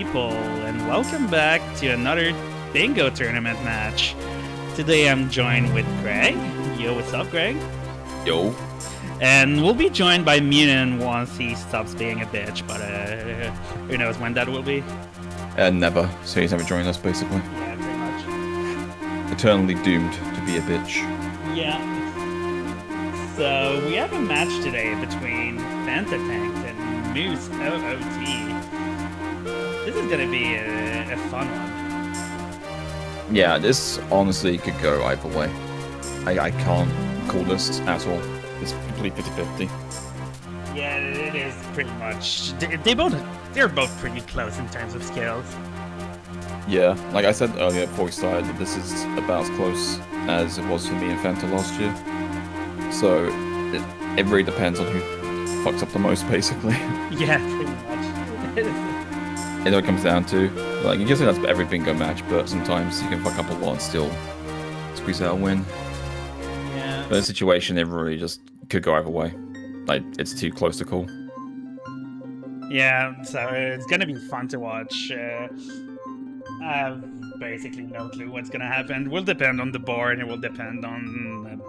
people, and welcome back to another bingo tournament match. Today I'm joined with Greg. Yo, what's up, Greg? Yo. And we'll be joined by Munin once he stops being a bitch, but who knows when that will be? Never. So he's never joined us, basically. Yeah, pretty much. Eternally doomed to be a bitch. Yeah. So we have a match today between FantaTanked and MooseOoT. This is gonna be a fun one. Yeah, this honestly could go either way. I can't call this at all. It's completely 50-50. Yeah, it is pretty much. They're both pretty close in terms of skills. Yeah, like I said earlier before we started, that this is about as close as it was for me and Fanta last year. So it really depends on who fucks up the most, basically. Yeah, pretty much. It all comes down to, like, you can say that's every bingo match, but sometimes you can fuck up a lot and still squeeze out a win. Yeah. But in this situation, it really just could go either way. Like, it's too close to call. Yeah, so it's gonna be fun to watch. I have basically no clue what's gonna happen. It will depend on the board, it will depend on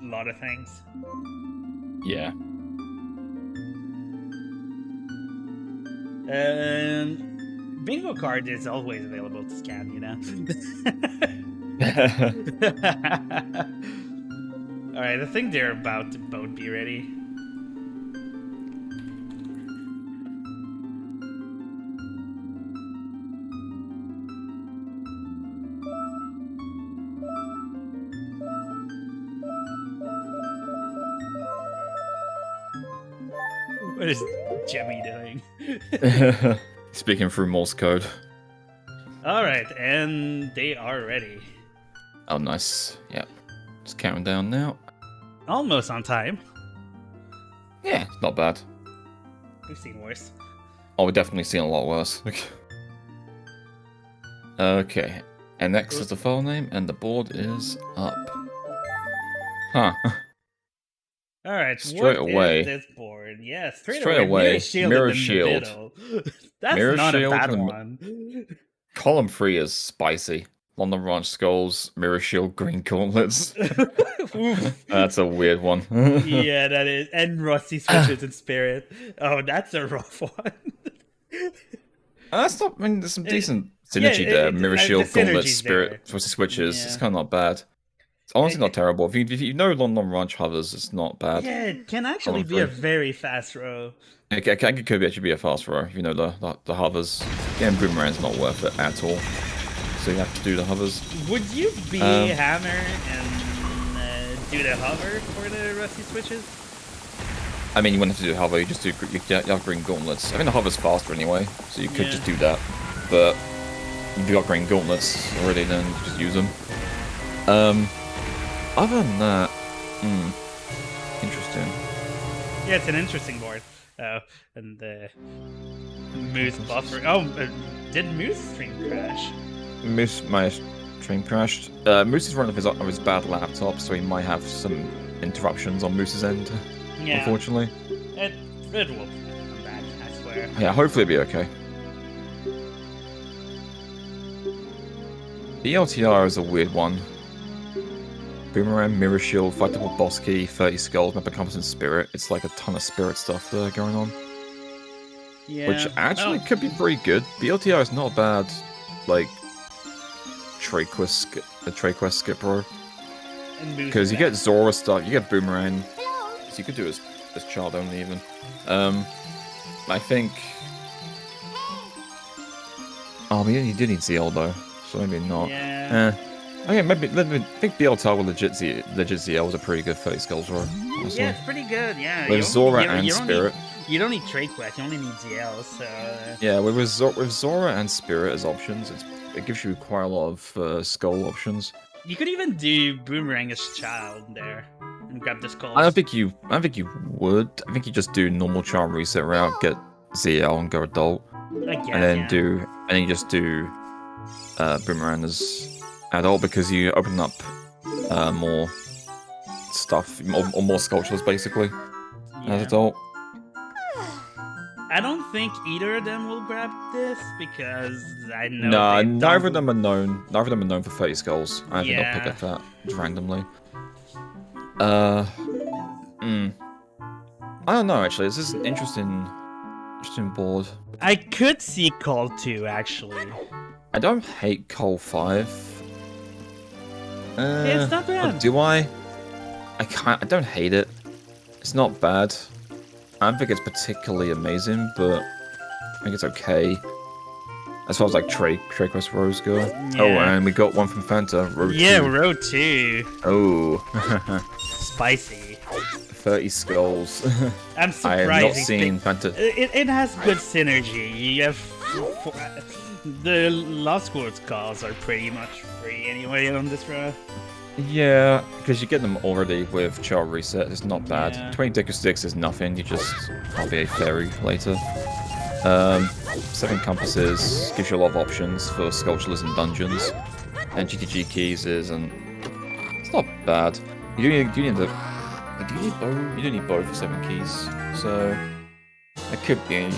a lot of things. Yeah. Bingo card is always available to scan, you know? Alright, I think they're about to both be ready. What is Jimmy doing? Speaking through Morse code. Alright, and they are ready. Oh, nice. Yep. Just counting down now. Almost on time. Yeah, not bad. We've seen worse. Oh, we've definitely seen a lot worse. Okay. NX is the file name, and the board is up. Huh. Alright, Straight away. Is this board? Yeah, straight away. Mirror Shield. That's Mirror not Shield a bad and- one. Column 3 is spicy. London Ranch Skulls, Mirror Shield, Green Gauntlets. That's a weird one. Yeah, that is. And Rusty Switches in Spirit. Oh, that's a rough one. That's not, I mean, there's some decent synergy there. Mirror Shield, the Gauntlet, synergy's Spirit, there. Twisted Switches. Yeah. It's kind of not bad. It's honestly not terrible. If you know London Ranch hovers, it's not bad. Yeah, it can actually Column be a 3. very fast row. It could actually be a fast row, if you know the hovers. Getting Boomerang's not worth it at all. So you have to do the hovers. Would you be Hammer and do the hover for the Rusty Switches? I mean, you wouldn't have to do the hover, you just do you have Green Gauntlets. I think the hover's faster anyway, so you could just do that. But if you got Green Gauntlets already, then just use them. Other than that, interesting. Yeah, it's an interesting board. And Moose buffer. Oh, did Moose stream crash? My stream crashed. Moose is running off his bad laptop, so he might have some interruptions on Moose's end, unfortunately. It will come back, I swear. Yeah, hopefully it'll be okay. The LTR is a weird one. Boomerang, Mirror Shield, Fightable Boss Key, 30 Skulls, Map Encompassing Spirit. It's like a ton of spirit stuff there going on. Yeah. Which actually could be pretty good. The LTR is not bad, like, Trade Quest skip, bro. Because you get Zora stuff, you get Boomerang. So you could do as child only even. I think... Oh, you do need ZL though, so maybe not. Yeah. Okay, maybe I think BLTAR with legit ZL was a pretty good 30 Skulls row. Honestly. Yeah, it's pretty good. Yeah. With Zora and Spirit. You don't need Trade Quest. You only need ZL. So. Yeah, with Zora and Spirit as options, it gives you quite a lot of skull options. You could even do Boomerang as child there and grab the skulls. I don't think you would. I think you just do normal charm reset route, get ZL and go adult, I guess, and then you just do Boomerang as adult because you open up more stuff or more sculptures basically as adult. I don't think either of them will grab this because I know. Nah, neither of them are known. Neither of them are known for 30 skulls. I think Yeah. they'll pick up that randomly. I don't know actually. This is an interesting board. I could see Call 2 actually. I don't hate Call 5. It's not bad. Do I? I don't hate it. It's not bad. I don't think it's particularly amazing, but I think it's okay. As far as like trade quest rows go. Yeah. Oh, and we got one from Fanta. Row 2. Yeah, row 2. Oh. Spicy. 30 skulls. I'm surprised. I have not seen Fanta. It has good synergy. You have the Lost Quartz calls are pretty much free anyway on this row. Yeah, because you get them already with Char Reset. It's not bad. Yeah. 20 Decker Sticks is nothing. You just can't be a fairy later. 7 Compasses gives you a lot of options for Sculptures and Dungeons. And GTG Keys isn't... It's not bad. You do need both. You do need both for 7 keys. So it could be a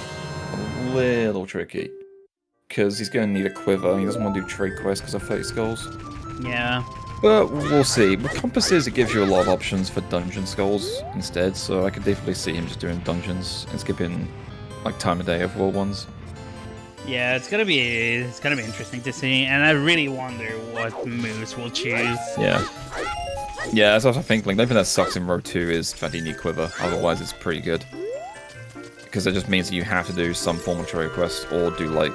little tricky. Because he's going to need a quiver. He doesn't want to do trade quests because of 30 skulls. Yeah. But we'll see. With Compasses, it gives you a lot of options for dungeon skulls instead, so I could definitely see him just doing dungeons and skipping like time of day overall ones. Yeah, it's gonna be interesting to see, and I really wonder what Moose will choose. Yeah. Yeah, that's what I think. Like, the only thing that sucks in row 2 is that you need quiver. Otherwise, it's pretty good. Because it just means that you have to do some form of trade quest or do like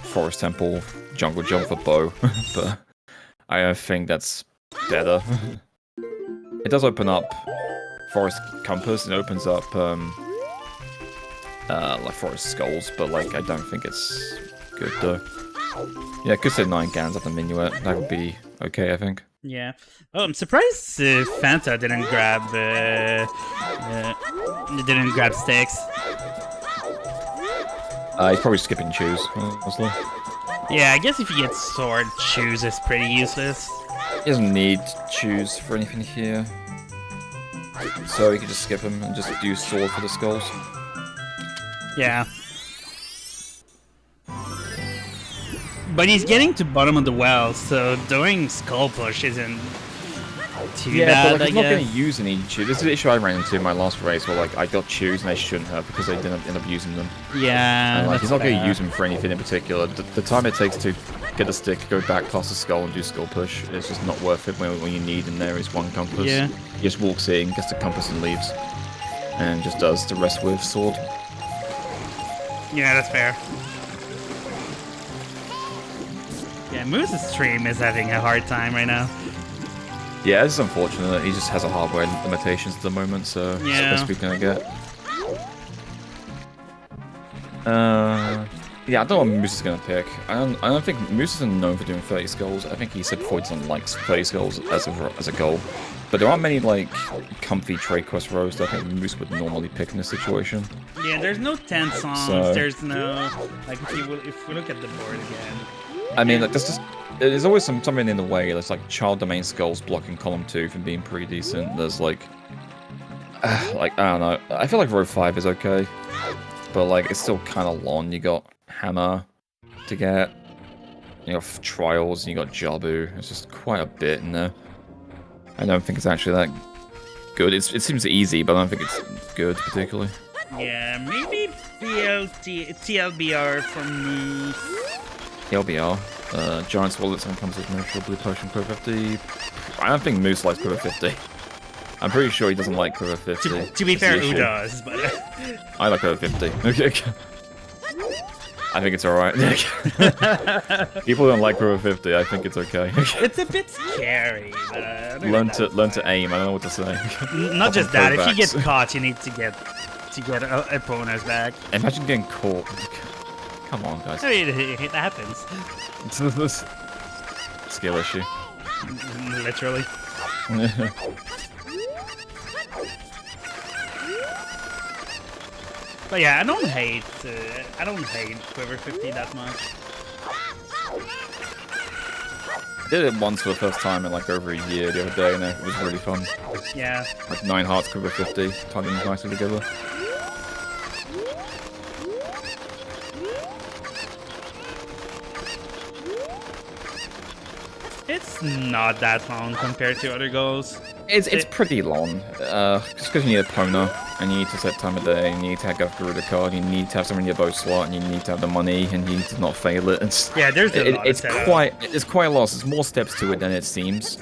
Forest Temple, Jungle Jump for bow. But I think that's better. It does open up Forest Compass and opens up like Forest Skulls, but like I don't think it's good though. Yeah, I could say 9 Gans at the Minuet. That would be okay, I think. Yeah. Oh, I'm surprised Fanta didn't grab sticks. He's probably skipping choose, honestly. Yeah, I guess if you get sword, choose is pretty useless. He doesn't need choose for anything here. So he can just skip him and just do sword for the skulls. Yeah. But he's getting to bottom of the well, so doing skull push isn't too bad, but like, I he's not guess. going to use any choose. This is the issue I ran into in my last race where like I got choose and I shouldn't have because I didn't end up using them. Yeah, And like he's not going to fair. use them for anything in particular. The time it takes to get the stick, go back past the skull and do skull push, it's just not worth it when you need and there is one compass. Yeah. He just walks in, gets the compass and leaves. And just does the rest with sword. Yeah, that's fair. Yeah, Moose's stream is having a hard time right now. Yeah, it's unfortunate. He just has a hardware limitations at the moment, so it's the Yeah. best we're gonna get. Yeah, I don't know what Moose is gonna pick. I don't think Moose isn't known for doing 30 skulls. I think he said before he doesn't like 30 skulls as a goal. But there aren't many like comfy trade quest rows that I think Moose would normally pick in this situation. Yeah, there's no 10 songs, So- there's no... Like, if we look at the board again... I mean, like, there's always something in the way. There's like child domain skulls blocking column 2 from being pretty decent. There's like I don't know. I feel like row 5 is okay, but like it's still kind of long. You got hammer to get, you got trials, and you got Jabu. It's just quite a bit in there. I don't think it's actually that good. It seems easy, but I don't think it's good particularly. Yeah, maybe TLBR from Moose. LBR, Giant's Wallet, someone comes with Neutral Blue Potion, Quiver 50. I don't think Moose likes Quiver 50. I'm pretty sure he doesn't like Quiver 50. To be That's fair, the who issue. does, but... I like Quiver 50. Okay. I think it's alright. People don't like Quiver 50, I think it's okay. It's a bit scary, but... learn to aim, I don't know what to say. Not just that, if you get throwbacks. caught, you need to get opponents back. Imagine getting caught. Come on, guys. I mean, it happens. Skill issue. Literally. But yeah, I don't hate Quiver 50 that much. I did it once for the first time in like over a year the other day, and it was really fun. Yeah. Like 9 hearts, Quiver 50, tied them nicely together. It's not that long compared to other goals. It's pretty long. Just because you need a Pona, and you need to set time of day, and you need to have Garuda card, you need to have someone in your bow slot, and you need to have the money, and you need to not fail it. Yeah, there's a lot. It's quite a lot. There's more steps to it than it seems.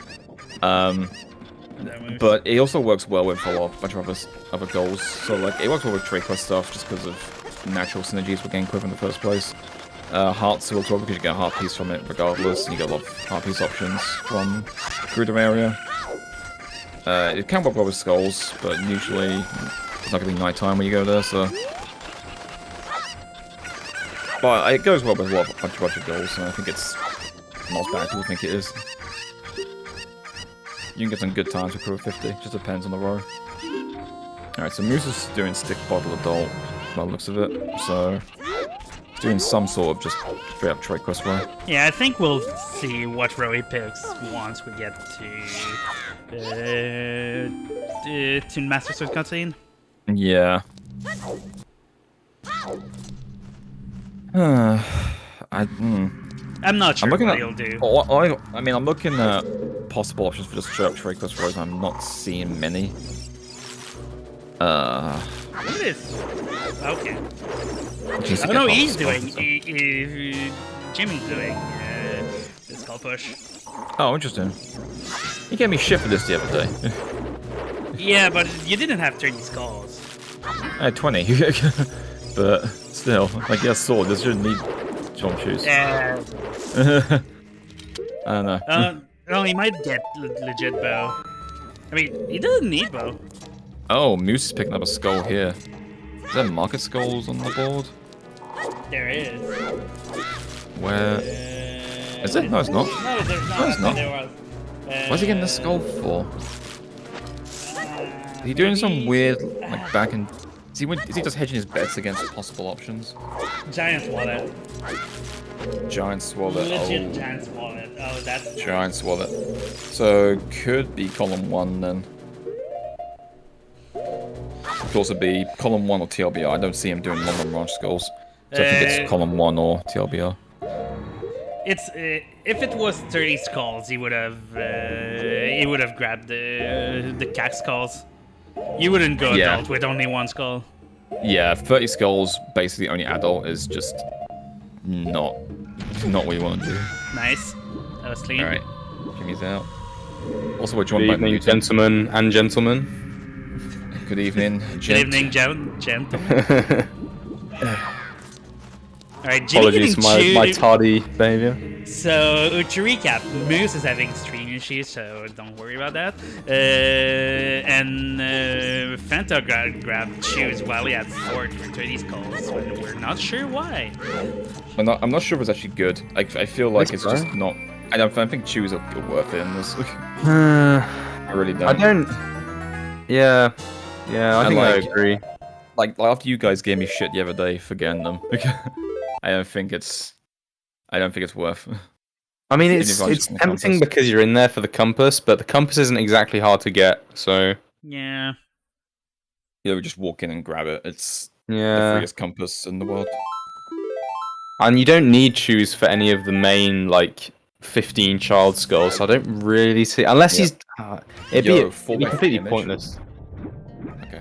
But it also works well with a bunch of other goals. So like it works well with trade quest stuff just because of natural synergies with getting quiver in the first place. Hearts works well because you get a heart piece from it regardless, and you get a lot of heart piece options from Garuda area. It can work well with skulls, but usually it's not going to be nighttime when you go there, so... But it goes well with a bunch of goals, and I think it's not as bad as people think it is. You can get some good times with Crew 50, just depends on the row. Alright, so Moose is doing stick bottle adult, by the looks of it, so... He's doing some sort of just straight up trade quest row. Yeah, I think we'll see what row he picks once we get to Master Sword cutscene. Yeah. I'm not sure what he'll do. I mean, I'm looking at possible options for just straight up trade quest rows. I'm not seeing many. What is? Okay. Oh no, he's doing. Jimmy's doing this call push. Oh, interesting. You gave me shit for this the other day. Yeah, but you didn't have 30 skulls. I had 20. But still, like, yeah, sword. This shouldn't need jump shoes. Yeah. I don't know. No, he might get legit bow. I mean, he doesn't need bow. Oh, Moose is picking up a skull here. Is there market skulls on the board? There is. Where? Is it? No, it's not. No, there's not. No, it's not. There was. What's he getting the skull for? Is he doing some weird, like, back and... Is he just hedging his bets against possible options? Giant's wallet. Giant's wallet. Legit Giant's wallet. Oh, that's... Giant's wallet. So, could be column 1 then. Could also be column 1 or TLBR. I don't see him doing long range skulls. So I think it's column 1 or TLBR. It's if it was 30 skulls, he would have grabbed the CAC skulls. You wouldn't go adult with only 1 skull. Yeah, 30 skulls, basically only adult, is just not what you want to do. Nice. That was clean. Alright, Jimmy's out. Also, we're joined by Mutant. Gentlemen and gentlemen. Good evening, Good evening, gentlemen. Alright, Jimmy. Apologies for my tardy behavior. So, to recap, Moose is having stream issues, so don't worry about that. And Fanta grabbed shoes while he had 4 for 30 skulls, when we're not sure why. I'm not sure if it's actually good. I feel like it's just not... I don't think shoes are worth it in this. I really don't. I don't... Yeah, I think I agree. Like, after you guys gave me shit the other day for getting them, I don't think it's worth. I mean, it's tempting because you're in there for the compass, but the compass isn't exactly hard to get, so... Yeah. Yeah, we just walk in and grab it. It's the freest compass in the world. And you don't need shoes for any of the main, like, 15 child skulls, so I don't really see... Unless he's... it'd be completely pointless. Okay.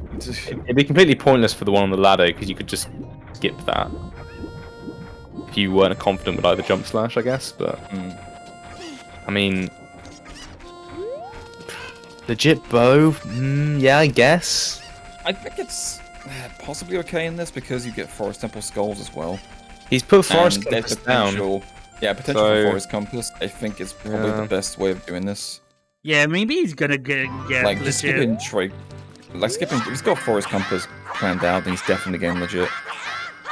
It'd be completely pointless for the one on the ladder, because you could just skip that. If you weren't confident with either jump slash, I guess, but... I mean... Legit bow? Yeah, I guess. I think it's possibly okay in this, because you get Forest Temple skulls as well. He's put Forest Compass down. Yeah, potential for Forest Compass, I think is probably the best way of doing this. Yeah, maybe he's gonna get like, legit. Just skipping Troy. Like, skipping... If he's got Forest Compass planned out, then he's definitely getting legit.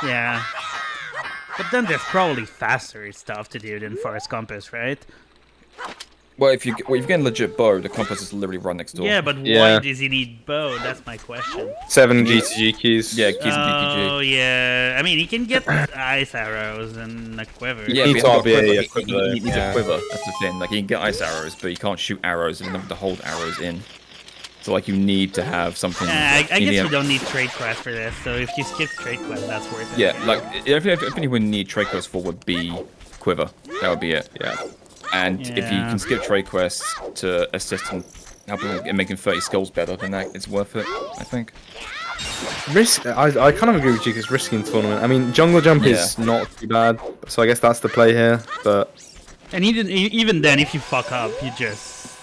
Yeah. But then there's probably faster stuff to do than Forest Compass, right? Well, if you're getting legit bow, the compass is literally right next door. Yeah, but why does he need bow? That's my question. 7 GTG keys. Yeah, keys and GTG. Oh, yeah. I mean, he can get ice arrows and a quiver. Yeah, he needs a quiver. That's the thing. Like, he can get ice arrows, but he can't shoot arrows and to hold arrows in. So, like, you need to have something... I guess you don't need trade quest for this, so if you skip trade quest, that's worth it. Yeah, like, everything you would need trade quest for would be quiver. That would be it. Yeah. And if you can skip trade quests to assist in helping in making 30 skulls better, then that it's worth it, I think. I kind of agree with you because risky in tournament. I mean, jungle jump is not too bad, so I guess that's the play here. But and even then, if you fuck up, you just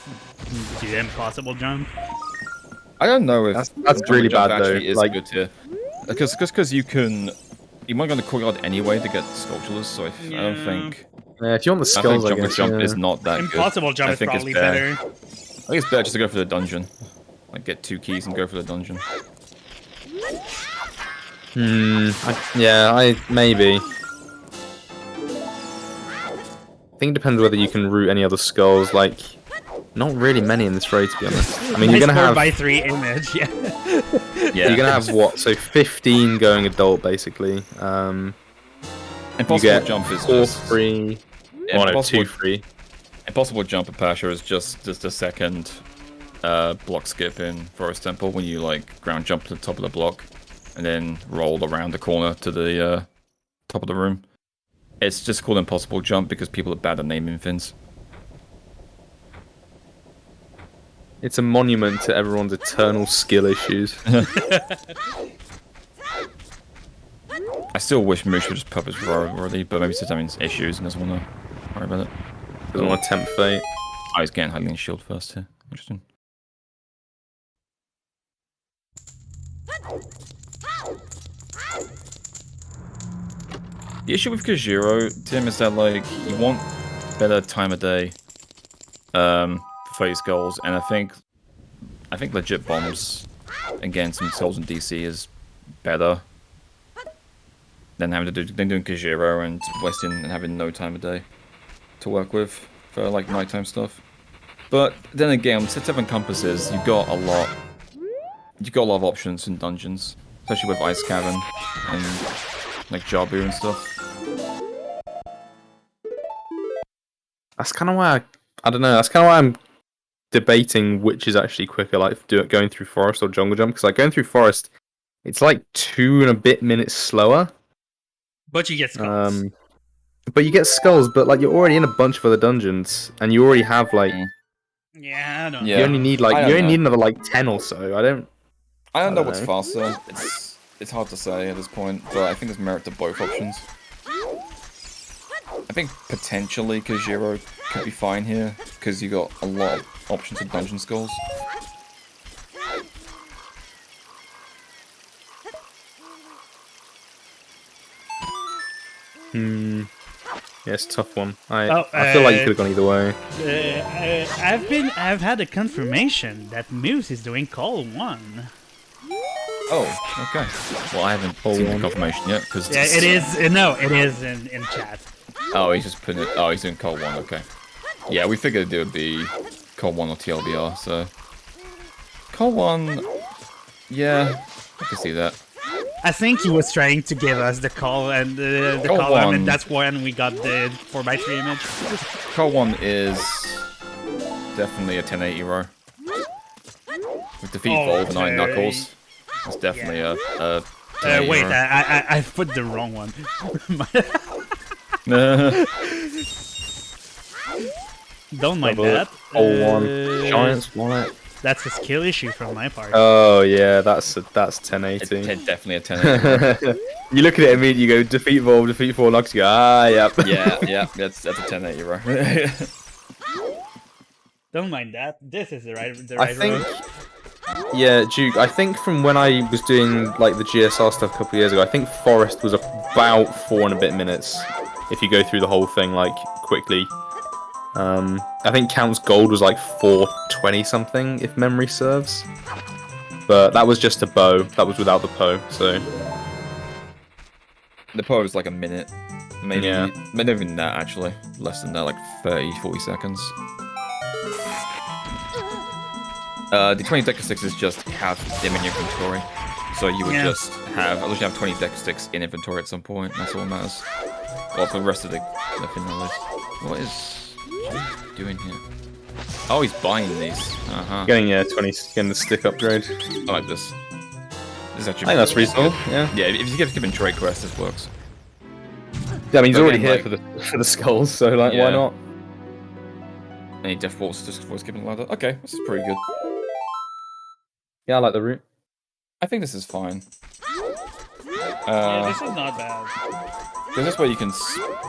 do the impossible jump. I don't know if that's really bad though. Is like good here, because you might go to the courtyard anyway to get sculptures. So I don't think. Yeah, if you want the skulls, I guess jump is not that impossible good. jump is probably better. I think it's better just to go for the dungeon, like get 2 keys and go for the dungeon. Maybe. I think it depends whether you can route any other skulls. Like, not really many in this raid, to be honest. I mean, you're gonna have by 3 image, yeah. You're gonna have what? So 15 going adult, basically. Impossible jump is 4 free. Yeah, 2 free. Impossible jump at Pasha is just a second block skip in Forest Temple when you like ground jump to the top of the block and then roll around the corner to the top of the room. It's just called impossible jump because people are bad at naming things. It's a monument to everyone's eternal skill issues. I still wish Moose would just pop his roar already, but maybe he's having issues and doesn't want to worry about it. Doesn't want to tempt fate. Oh, he's getting Hylian Shield first here. Interesting. The issue with Kajiro, Tim, is that like you want better time of day for phase goals, and I think legit bombs and getting some souls in DC is better than doing Kajiro and wasting and having no time of day to work with for like nighttime stuff. But then again, with 7 compasses, you've got a lot of options in dungeons, especially with Ice Cavern and like Jabu and stuff. That's kind of why I don't know. That's kind of why I'm debating which is actually quicker, like going through Forest or Jungle Jump. Because like going through Forest, it's like 2 and a bit minutes slower. But you get skulls. But you get skulls, but like you're already in a bunch of other dungeons, and you already have like. Yeah, I don't know. You only need like need another like 10 or so. I don't know what's faster. It's hard to say at this point, but I think there's merit to both options. I think potentially Kajiro could be fine here because you got a lot of options of dungeon skulls. Yeah, it's a tough one. I feel like you could have gone either way. I've had a confirmation that Moose is doing call 1. Oh, okay. Well, I haven't seen the confirmation yet because it is. No, it is in chat. Oh, he's just putting it. Oh, he's doing call 1. Okay. Yeah, we figured it would be call 1 or TLBR. So call 1. Yeah, I can see that. I think he was trying to give us the call and the call 1, and that's when we got the 4x3 image. Call 1 is definitely a 1080 row. With defeat Volve and Iron Knuckles, it's definitely a 1080 wait, row. I put the wrong one. Don't mind that. Call 1. Giant's Wallet. That's a skill issue from my part. Oh yeah, that's 1080. It's definitely a 1080. You look at it immediately, you go defeat Volve, defeat 4 Lux, you go yep. yeah, that's a 1080 row. Don't mind that. This is the right I think, road. Yeah, Duke. I think from when I was doing like the GSR stuff a couple of years ago, I think Forest was about 4 and a bit minutes if you go through the whole thing like quickly. I think Count's Gold was like 420 something, if memory serves. But that was just a bow. That was without the Poe, so... The Poe was like a minute. Maybe, maybe even that, actually. Less than that, like 30, 40 seconds. The 20 Decker Sticks is just have them in your inventory. So you would just have, at least you have 20 Decker Sticks in inventory at some point. That's all that matters. Well, for the rest of the thing at least. What is... doing here? Oh, he's buying these. Getting 20, getting the stick upgrade. I like this. This is actually. I think that's reasonable. Yeah. Yeah, if you give him trade quest, this works. Yeah, I mean he's already here for the skulls, so like why not? Any death bolts just before skipping the ladder. Okay, this is pretty good. Yeah, I like the route. I think this is fine. Yeah, this is not bad. Because this way you can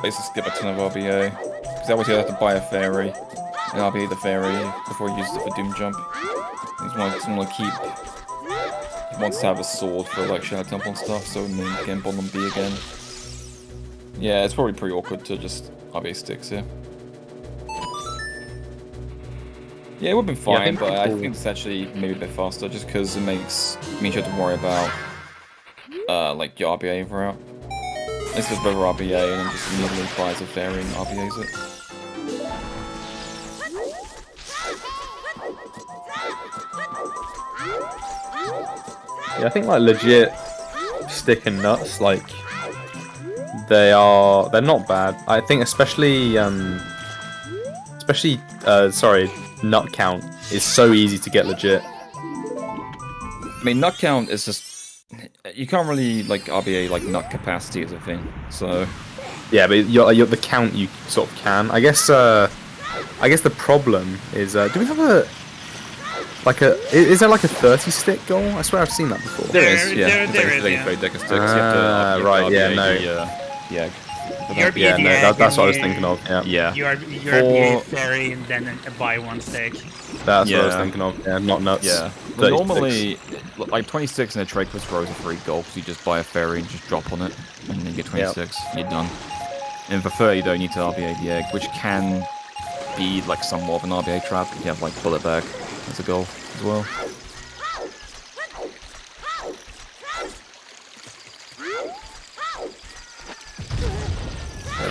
basically skip a ton of RBA. Because that way you have to buy a fairy, and RBA the fairy before you use it for Doom Jump. He wants to have a sword for like Shadow Temple and stuff, so me again, bottom B again. Yeah, it's probably pretty awkward to just RBA sticks here. Yeah, it would have been fine, but I think it's actually maybe a bit faster, just because it means you have to worry about like your RBA route. Instead of over RBA and then just immediately buys a fairy and RBAs it. Yeah, I think like legit stick and nuts, like they're not bad. I think especially nut count is so easy to get legit. I mean, nut count is just you can't really like RBA like nut capacity as a thing. So yeah, but you're the count you sort of can. I guess the problem is do we have is there like a 30 stick goal? I swear I've seen that before. There is, yeah. There is, yeah. Right, yeah, no. Yeah. That's what I was thinking of. Yeah. You are a fairy and then buy one stick. That's what I was thinking of. Yeah, not nuts. Yeah. But normally, like 26 in a Trachis row is a free goal because you just buy a fairy and just drop on it, and then you get 26. You're done. And for 30, though, you need to RBA the egg, which can be like somewhat of an RBA trap if you have like bullet bag as a goal as well.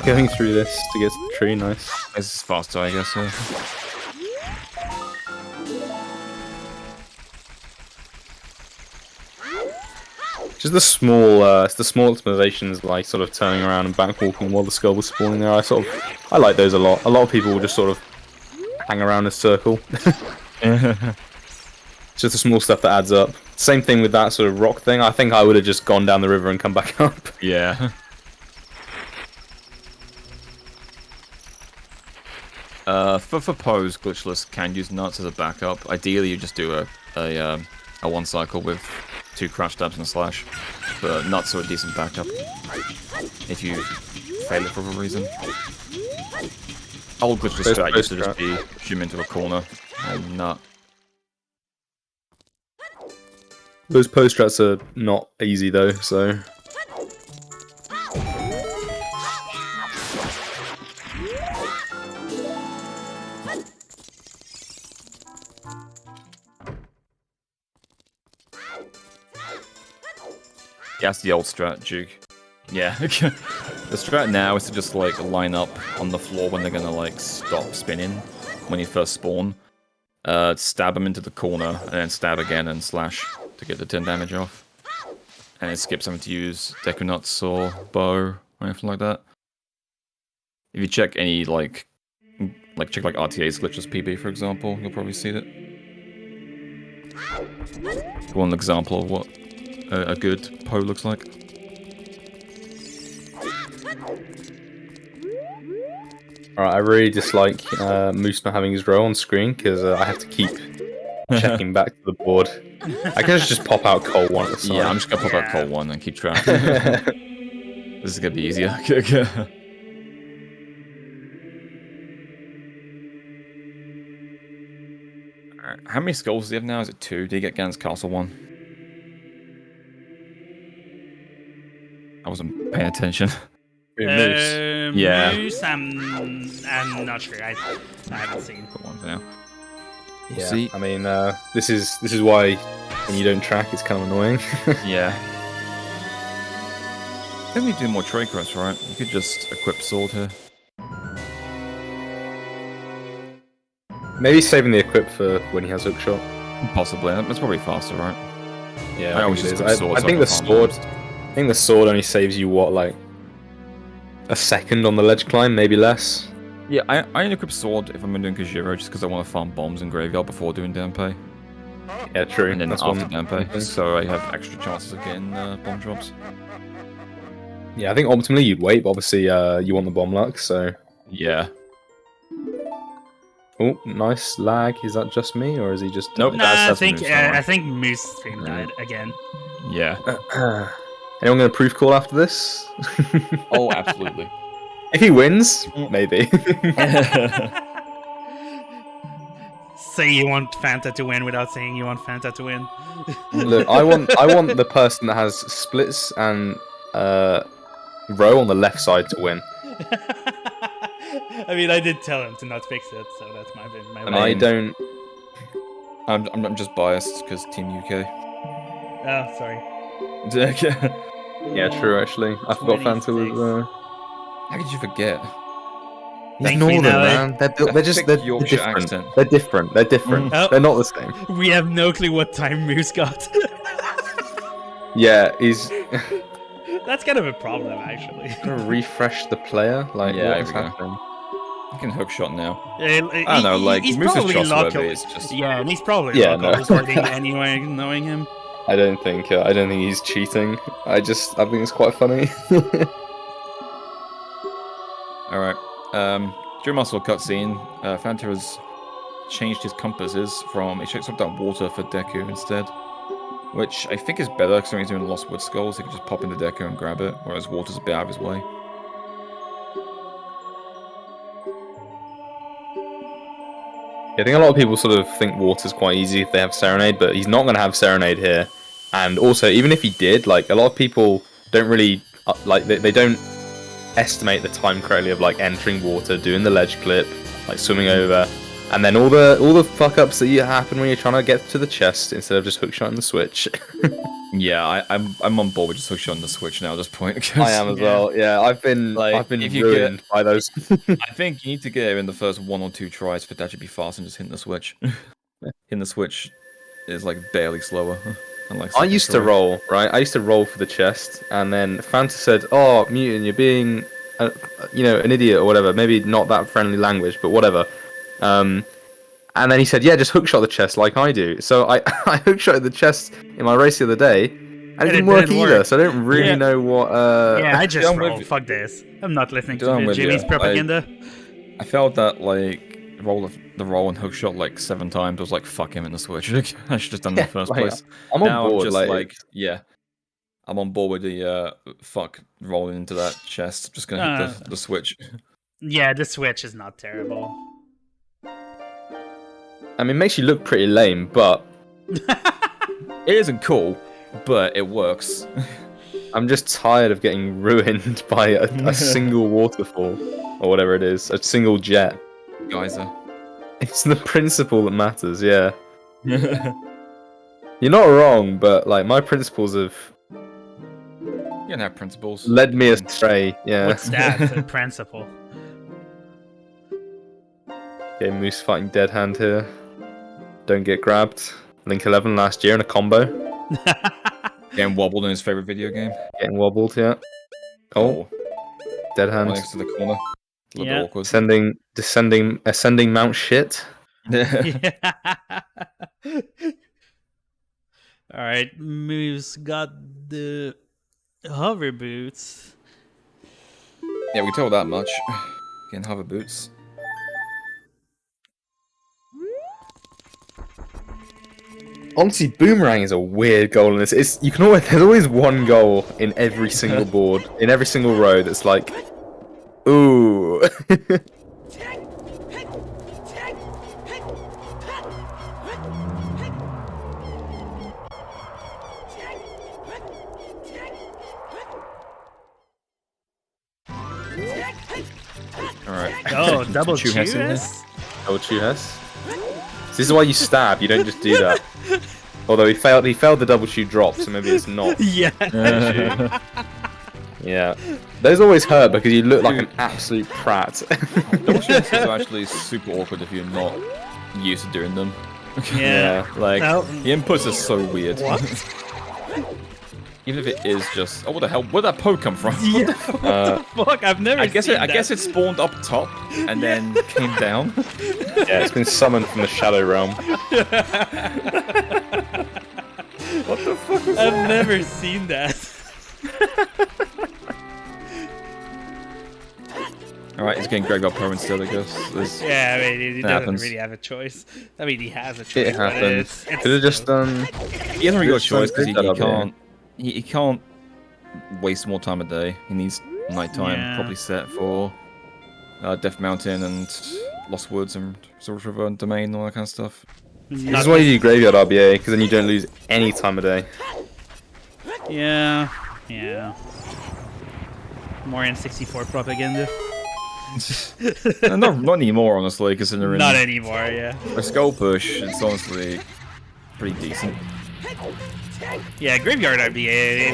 Going through this to get to the tree, nice. This is faster, I guess. Yeah. Just the small optimizations, like sort of turning around and backwalking while the skull was spawning there. I like those a lot. A lot of people will just sort of hang around in a circle. Just the small stuff that adds up. Same thing with that sort of rock thing. I think I would have just gone down the river and come back up. Yeah. For pose, glitchless can use nuts as a backup. Ideally, you just do a one cycle with 2 crash stabs and a slash. But nuts are a decent backup if you fail it for a reason. Old glitchless strat used to just be zoom into a corner and nut. Those post strats are not easy though, so. Yeah, that's the old strat, Duke. Yeah. The strat now is to just like line up on the floor when they're gonna like stop spinning when you first spawn. Stab them into the corner and then stab again and slash to get the 10 damage off. And then skip something to use Deku Nuts or bow or anything like that. If you check any check RTA's glitchless PB for example, you'll probably see it. One example of what a good Poe looks like. Alright, I really dislike Moose not having his row on screen because I have to keep checking back to the board. I can just pop out Cole 1 at the side. Yeah, I'm just gonna pop out Cole 1 and keep track. This is gonna be easier. Alright, how many skulls do you have now? Is it 2? Did you get Gan's Castle 1? I wasn't paying attention. Moose. Yeah. Moose, I'm not sure. I haven't seen. Put one for now. Yeah, See? I mean, this is why when you don't track, it's kind of annoying. Yeah. I think we do more trade quests, right? You could just equip sword here. Maybe saving the equip for when he has hookshot. Possibly. That's probably faster, right? Yeah, I always just equip sword. I think the sword. I think the sword only saves you what, like a second on the ledge climb, maybe less. Yeah, I only equip sword if I'm doing Kajiro, just because I want to farm bombs in graveyard before doing Danpei. Yeah, true. And then that's after Danpei, so I have extra chances of getting bomb drops. Yeah, I think ultimately you'd wait, but obviously you want the bomb luck, so. Yeah. Oh, nice lag. Is that just me, or is he just? Nope. Nah, I That's think Moose, don't worry. I think Moose stream died again. Yeah. Anyone going to proof call after this? Oh, absolutely. If he wins, maybe. Say you want Fanta to win without saying you want Fanta to win. Look, I want the person that has splits and row on the left side to win. I mean, I did tell him to not fix it, so that's my And I don't. I'm just biased because Team UK. Oh, sorry. Yeah, true. Actually, I forgot Fanta was. How could you forget? He's Thankfully northern, now man. They're just thick they're Yorkshire different. accent. They're different. They're different. Oh. They're not the same. We have no clue what time Moose got. Yeah, he's That's kind of a problem, actually. gonna refresh the player. Like, Yeah, what here is we go. happening? You can hook shot now. I don't know, like, he's Moose is probably trustworthy, local. it's just- Yeah, and he's probably Yeah, local no. resorting anyway, knowing him. I don't think he's cheating. I think it's quite funny. All right. During my little cutscene, Fanta has changed his compasses from he swapped out water for Deku instead, which I think is better because when he's doing Lost Wood Skulls, he can just pop into Deku and grab it, whereas water's a bit out of his way. I think a lot of people sort of think water's quite easy if they have Serenade, but he's not going to have Serenade here. And also, even if he did, like, a lot of people don't really, like, they don't estimate the time correctly of, like, entering water, doing the ledge clip, like, swimming over, and then all the fuck-ups that you happen when you're trying to get to the chest instead of just hookshotting the switch. Yeah, I'm on board with just hookshotting the switch now at this point. I am as well. Yeah, I've been if you ruined by those. I think you need to get it in the first 1 or 2 tries for that to be fast and just hitting the switch. Hitting the switch is like barely slower. Like I used to roll, right? I used to roll for the chest, and then Fanta said, "Oh, Mutant, you're being, an idiot or whatever. Maybe not that friendly language, but whatever." And then he said, "Yeah, just hookshot the chest like I do." So I hookshotted the chest in my race the other day, and it didn't work either. So I don't really know what. Yeah, I just I'm roll. with- Fuck this. I'm not listening I'm to with Jimmy's you. propaganda. I felt that like the roll and hookshot like 7 times. I was like, "Fuck him in the switch." I should have done it in the first place. I'm on Now board. I'm just yeah. I'm on board with the fuck rolling into that chest. Just gonna hit the switch. Yeah, the switch is not terrible. I mean, it makes you look pretty lame, but It isn't cool, but it works. I'm just tired of getting ruined by a single waterfall or whatever it is, a single jet. Geyser. It's the principle that matters. Yeah, you're not wrong, but like my principles have You don't have principles. led me astray. Yeah. What's that? The principle. Okay, Moose fighting Dead Hand here. Don't get grabbed. Link 11 last year in a combo. Getting wobbled in his favorite video game. Getting wobbled, yeah. Oh, Dead Right Hand. next to the corner. A little bit awkward. Ascending Mount Shit. Alright, Moose got the hover boots. Yeah, we can tell that much. Getting hover boots. Honestly, Boomerang is a weird goal in this. There's always one goal in every single board, in every single row that's like, ooh. Alright. Oh, double Chew Hess in chew-S? Oh, Chu-Hess. This is why you stab, you don't just do that. Although he failed the double shoe drop, so maybe it's not. Yeah. Yeah. Those always hurt because you look like an absolute prat. Double shots are actually super awkward if you're not used to doing them. Yeah. Like, No. the inputs are so weird. What? Even if it is just... Oh, what the hell? Where'd that poke come from? Yeah. Fuck, I've never I guess seen I that. guess it spawned up top and then came down. Yeah, it's been summoned from the Shadow Realm. What the fuck was I've never seen that. Alright, he's getting Graveyard Pro instead, I guess. Yeah, I mean, he doesn't happens. really have a choice. I mean, he has a choice. It but happens. it's Could have just done. He hasn't really got a Just trying choice to because do that he up here. can't. He can't waste more time a day. He needs nighttime Yeah. properly set for Death Mountain and Lost Woods and Source River and Domain and all that kind of stuff. This is why you do Graveyard RBA, because then you don't lose any time of day. Yeah, yeah. More N64 propaganda. Not anymore, honestly, considering Not anymore, yeah. a skull push. It's honestly pretty decent. Yeah, Graveyard RBA,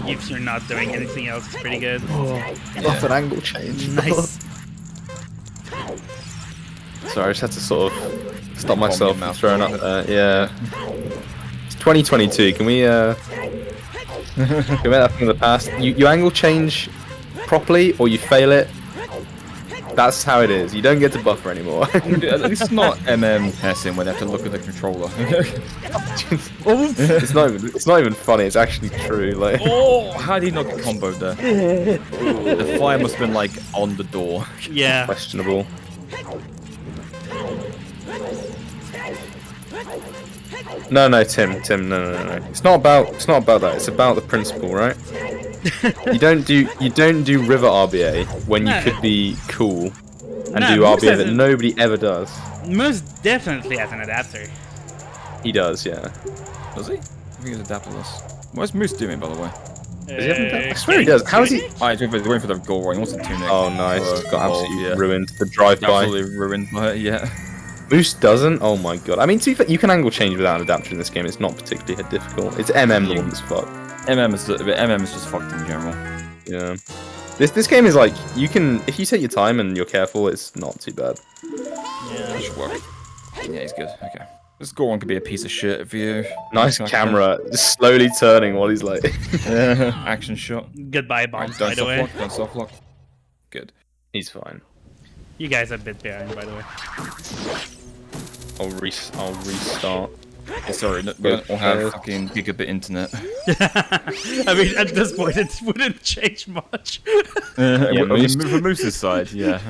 if you're not doing anything else, it's pretty good. Off an angle change. Nice. Sorry, I just had to sort of stop myself from mouth. throwing up there. Yeah. It's 2022. Can we can we make that from the past? You angle change properly, or you fail it. That's how it is. You don't get to buffer anymore. At least it's not passing where they have to look at the controller. It's not even funny. It's actually true. Like. Oh, how did he not get comboed there? The fire must have been like on the door. Yeah. Questionable. No, Tim, no. It's not about that. It's about the principle, right? you don't do River RBA when you could be cool and do RBA that nobody ever does. Moose definitely has an adapter. He does, yeah. Does he? I think he's adapterless. What's Moose doing, by the way? Does he have an adapter? I swear he does. How is he? Oh, he's waiting for the goal right. He wants to tune it. Oh, nice. Got absolutely ruined. The drive-by. Absolutely ruined by it, yeah. Moose doesn't? Oh my god. I mean, to be fair, you can angle change without an adapter in this game. It's not particularly difficult. It's MM the one that's fucked. MM is just fucked in general. Yeah. This game is like, you can, if you take your time and you're careful, it's not too bad. Yeah. That should work. Yeah, he's good. Okay. This Goron could be a piece of shit if you... Nice camera, just slowly turning while he's like... Action shot. Goodbye bombs, by the way. Don't soft lock. Good. He's fine. You guys are a bit behind, by the way. I'll restart. Yeah, sorry, we don't all have fucking gigabit internet. I mean, at this point, it wouldn't change much. Yeah, from Moose's side, yeah.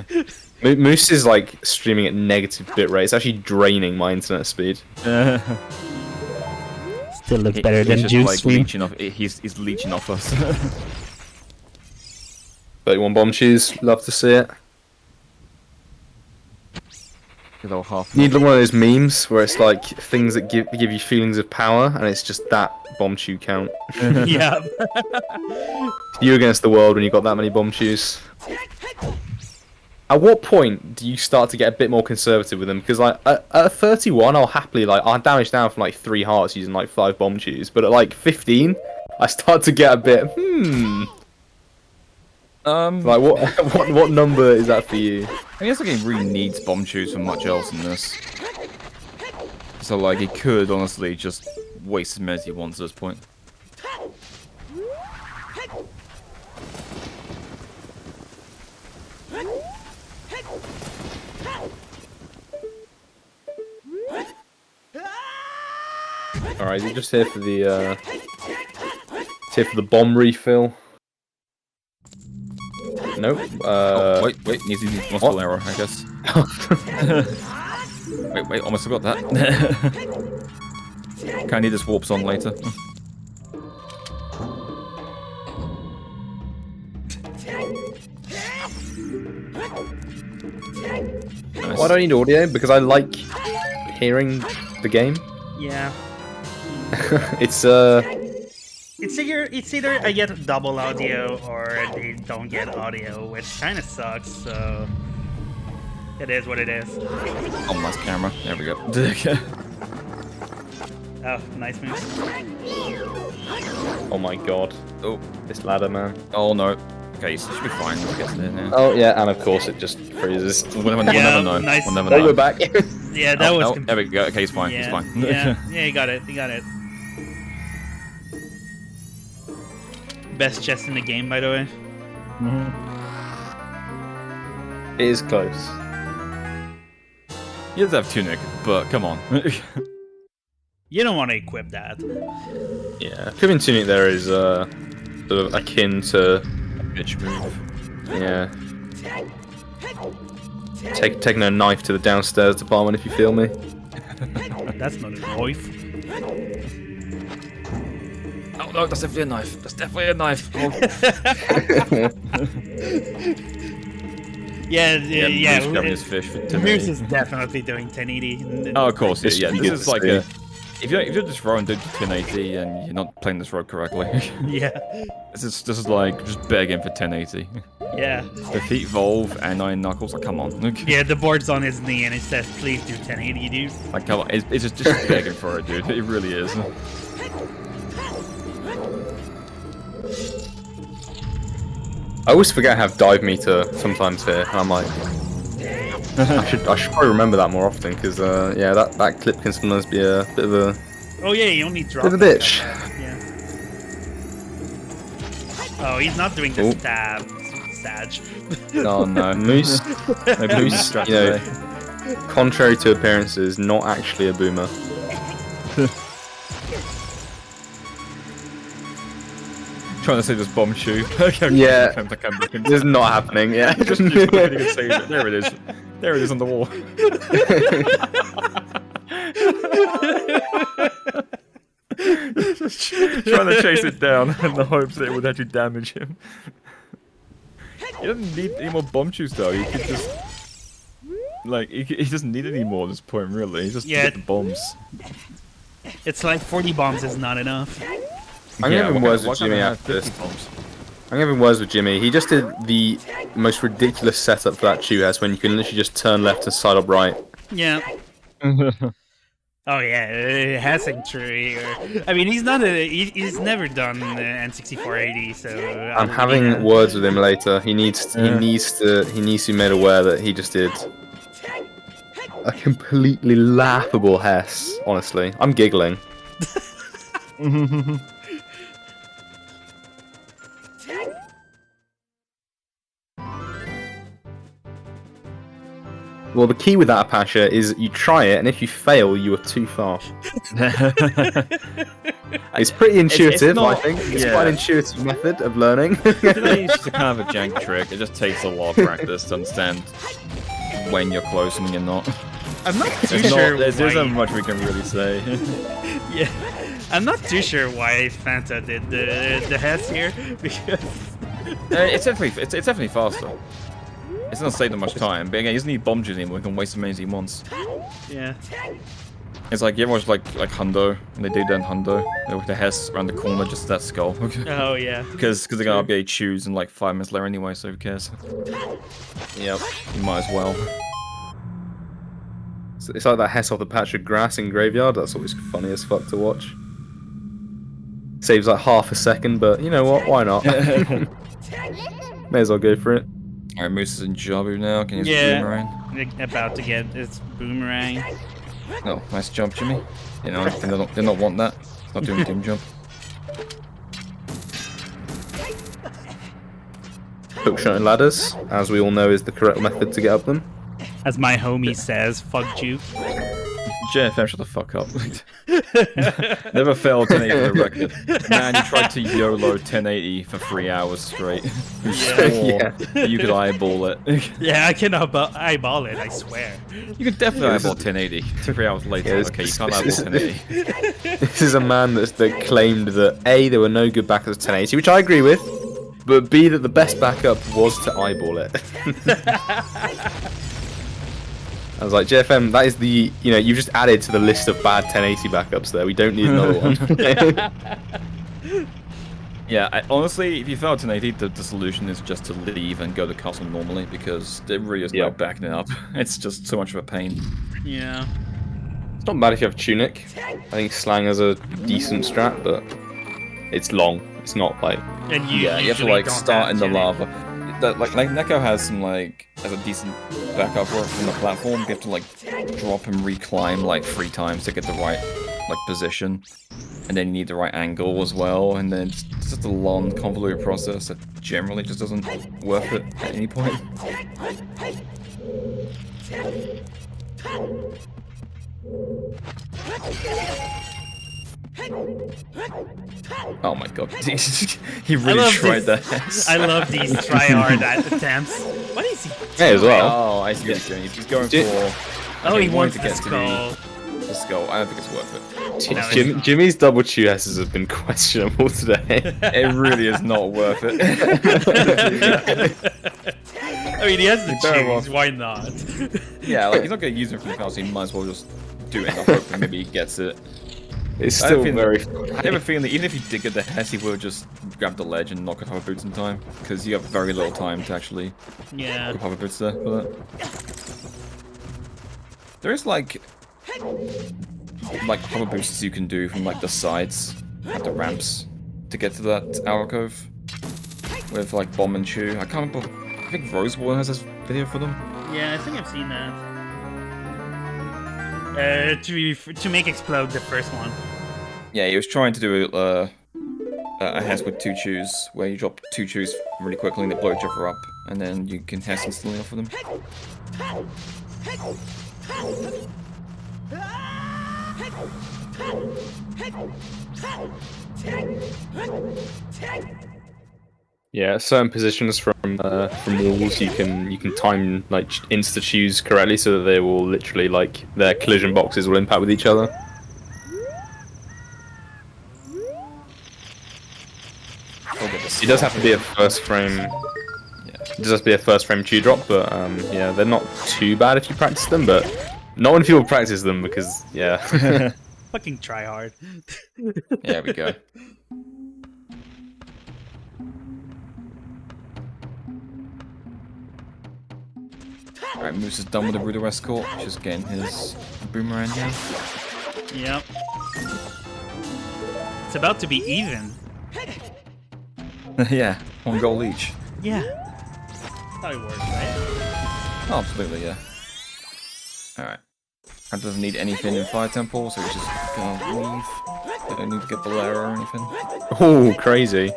Moose is like streaming at negative bitrate. It's actually draining my internet speed. Still looks better than just, Juice like, stream. leeching off. He's leeching off us. 31 bomb shoes, love to see it. Good old half. You need one of those memes where it's like things that give you feelings of power, and it's just that bomb shoe count. Yeah. You against the world when you got that many bomb shoes. At what point do you start to get a bit more conservative with them? Because like at 31, I'll damage down from like 3 hearts using like 5 bomb shoes, but at like 15, I start to get a bit like what number is that for you? I guess the game really needs bomb shoes for much else in this. So like he could honestly just waste as many as he wants at this point. Alright, you're just here for the bomb refill. Nope. Oh, wait, needs multiple error, I guess. wait, almost forgot that. Kinda need this warps on later. Nice. Why do I need audio? Because I like hearing the game. Yeah. It's either I get double audio or they don't get audio, which kind of sucks. So it is what it is. Oh, nice camera. There we go. Oh, nice move. Oh my god. Oh, this ladder, man. Oh no. Okay, so it should be fine. We'll get to it now. Oh yeah, and of course it just freezes. We'll never know. Nice. We'll never There know. we go back. Yeah, that was. There we go. Okay, he's fine. Yeah, He's fine. yeah, you got it. You got it. Best chest in the game, by the way. It is close. He does have Tunic, but come on. You don't want to equip that. Yeah, equipping tunic there is sort of akin to Bitch move. yeah. Taking a knife to the downstairs department, if you feel me. That's not a knife. Oh no, that's definitely a knife. That's definitely a knife. Oh. Yeah. Moose grabbing his fish for 1080. Moose is definitely doing 1080. Oh, of course, yeah. This is like a... If you're just throwing doing 1080 and you're not playing this road correctly. Yeah. This is like just begging for 1080. Yeah. Defeat Volve and Iron Knuckles. Like, come on. Yeah, the board's on his knee and it says, "Please do 1080, dude." Like, come on. It's just begging for it, dude. It really is. I always forget I have dive meter sometimes here. I'm like, I should probably remember that more often because yeah, that clip can sometimes be a bit of a. Oh yeah, you only drop. Bit of a bitch. Yeah. Oh, he's not doing the stab, Sag. Oh no, Moose. Moose, you know, contrary to appearances, not actually a boomer. Trying to say this bomb shoe. Yeah, this is not happening. Yeah, just keep looking and saying it. There it is. There it is on the wall. Just trying to chase it down in the hopes that it would actually damage him. He doesn't need any more bomb shoes though. He could just like he doesn't need any more at this point really. He just get the bombs. It's like 40 bombs is not enough. I'm having words with Jimmy after this. I'm having words with Jimmy. He just did the most ridiculous setup for that Chew House when you can literally just turn left and side up right. Yeah. Oh yeah, it has him true here. I mean, he's not he's never done N6480, so I'm having words with him later. He needs to be made aware that he just did a completely laughable Hess. Honestly, I'm giggling. Well, the key with that, Apache, is you try it, and if you fail, you are too far. It's pretty intuitive, I think. It's quite an intuitive method of learning. It's just a kind of a jank trick. It just takes a lot of practice to understand when you're close and when you're not. I'm not too sure. There isn't much we can really say. Yeah, I'm not too sure why Fanta did the Hess here because it's definitely faster. It's not saving much time, but again, he doesn't need bomb juice anymore. He can waste as many as he wants. Yeah. It's like you ever watch like Hundo, and they do that in Hundo. With the Hess around the corner, just that skull. Oh yeah. Because they're gonna update choose in like 5 minutes later anyway, so who cares? Yep. You might as well. It's like that Hess off the patch of grass in Graveyard. That's always funny as fuck to watch. Saves like half a second, but you know what? Why not? May as well go for it. Alright, Moose is in Jabu now. Can you use the boomerang? About to get its boomerang. Oh, nice jump, Jimmy. You know, they not want that. It's not doing doom jump. Hookshot and ladders, as we all know, is the correct method to get up them. As my homie says, fuck you. JFM, shut the fuck up. Never failed 1080 for the record. Man, you tried to YOLO 1080 for 3 hours straight. You swore that you could eyeball it. Yeah, I can eyeball it, I swear. You could definitely eyeball 1080. 3 hours later, okay, you can't eyeball 1080. This is a man that claimed that A, there were no good backups of 1080, which I agree with, but B, that the best backup was to eyeball it. I was like, JFM, that is the, you know, you've just added to the list of bad 1080 backups there. We don't need another one. Yeah, honestly, if you fail 1080, the solution is just to leave and go to castle normally, because there really is no backing it up. It's just so much of a pain. Yeah. It's not bad if you have Tunic. I think Slang has a decent strat, but it's long. It's not like... And you have to like start in the lava. Like Neko has some like a decent backup work from the platform. You have to like drop and reclimb like 3 times to get the right like position, and then you need the right angle as well. And then it's just a long, convoluted process that generally just isn't worth it at any point. Oh my god, he really tried that. I love these try-hard attempts. What is he doing? Yeah, as well. Oh, I see what he's doing. He's going for... Oh, he wants to the get skull. the skull. I don't think it's worth it. No, Jimmy's double QSs have been questionable today. It really is not worth it. I mean, he has the better cheese. off. Why not? Yeah, like he's not going to use it for anything else, so he might as well just do it and hope that maybe he gets it. It's I have still a feeling- very. I have a feeling that even if he did get the Hess, he would just grab the ledge and not get hover boots in time, because you have very little time to actually Yeah. get hover boots there for that. There is like hover boosts you can do from like the sides at the ramps to get to that alcove with like Bomb and Chew. I can't remember. I think Rosewater has this video for them. Yeah, I think I've seen that. To make explode the first one. Yeah, he was trying to do a Hess with 2 chews, where you drop 2 chews really quickly and they blow each other up, and then you can Hess instantly off of them. Yeah, certain positions from walls you can time like insta choose correctly so that they will literally like their collision boxes will impact with each other. It does have to be a first frame. Yeah, it does have to be a first frame chew drop, but yeah, they're not too bad if you practice them. But not when people practice them because yeah. Fucking try hard. There we go. Alright, Moose is done with the Rudo escort. Just getting his boomerang now. Yep. It's about to be even. Yeah, 1 goal each. Yeah. That's how it works, right? Oh, absolutely, yeah. Alright. That doesn't need anything in Fire Temple, so he's just gonna leave. They don't need to get Bolero or anything. Oh, crazy!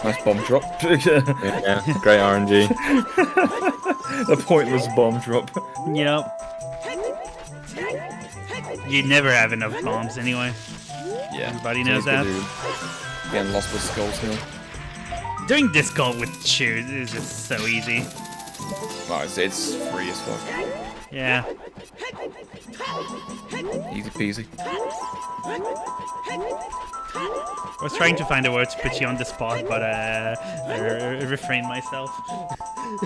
Nice bomb drop. Yeah, great RNG. The pointless bomb drop. Yep. You never have enough bombs anyway. Yeah. Everybody knows that. Getting lost with skulls here. Doing this goal with shoes is just so easy. Wow, it's free as fuck. Yeah. Easy peasy. I was trying to find a word to put you on the spot, but I refrained myself. Oh,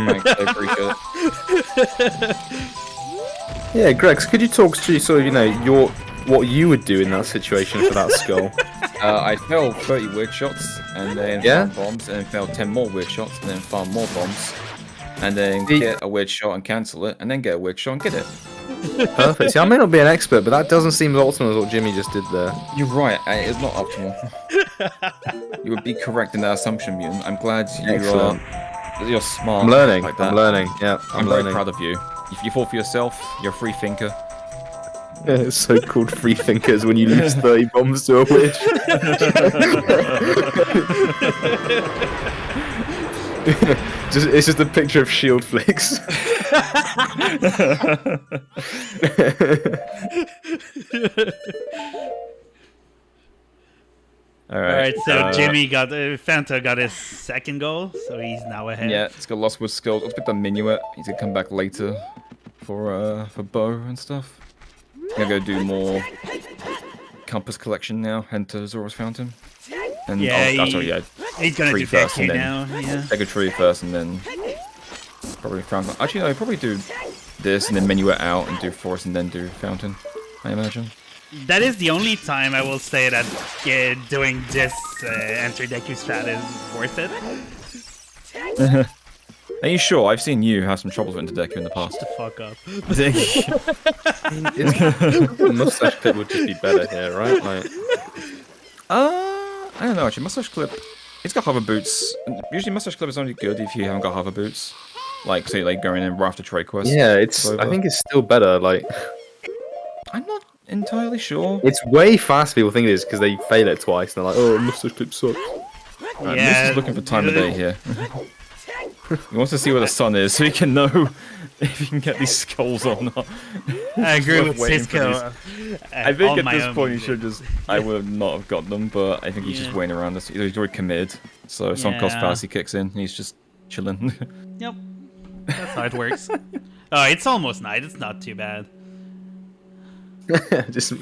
thanks. I appreciate it. Yeah, Gregs, could you talk to sort of what you would do in that situation for that skull? I failed 30 weird shots, and then Yeah? farm bombs, and then failed 10 more weird shots, and then farm more bombs, and then get a weird shot and cancel it, and then get a weird shot and get it. Perfect. See, I may not be an expert, but that doesn't seem as optimal as what Jimmy just did there. You're right, it's not optimal. You would be correct in that assumption, Mutant. I'm glad you're smart. I'm learning. Like that. I'm learning. Yeah, I'm learning. very proud of you. If you thought for yourself, you're a free thinker. Yeah, it's so-called free thinkers when you lose 30 bombs to a witch. It's just a picture of shield flicks. Alright, so Jimmy got Fanta got his second goal, so he's now ahead. Yeah, it's got lost with skulls. Let's pick the minuet. He's gonna come back later for bow and stuff. Gonna go do more compass collection now. Head to Zora's Fountain. And Yeah, he's gonna tree do first Deku and then now. Yeah. take a tree first and then probably fountain. Actually, no, I'd probably do this and then minuet out and do forest and then do fountain. I imagine. That is the only time I will say that doing this enter Deku strat is worth it. Are you sure? I've seen you have some troubles with Deku in the past. Shut the fuck up. Mustache clip would just be better here, right? Like, I don't know actually. Mustache clip. It's got hover boots. Usually, mustache clip is only good if you haven't got hover boots. Like, say, like going in right after trade quest. yeah, I think it's still better. Like, I'm not entirely sure. it's way faster. People think it is because they fail it twice. And they're like, "Oh, mustache clip sucks." Right, Yeah. Moose is looking for time of day here. He wants to see where the sun is so he can know if you can get these skulls or not. I agree Worth with waiting for Cisco. I think at this point he should just. I would not have got them, but I think he's just waiting around this. He's already committed, so some cost fallacy kicks in, and he's just chilling. Yep, that's how it works. Oh, it's almost night. It's not too bad. Just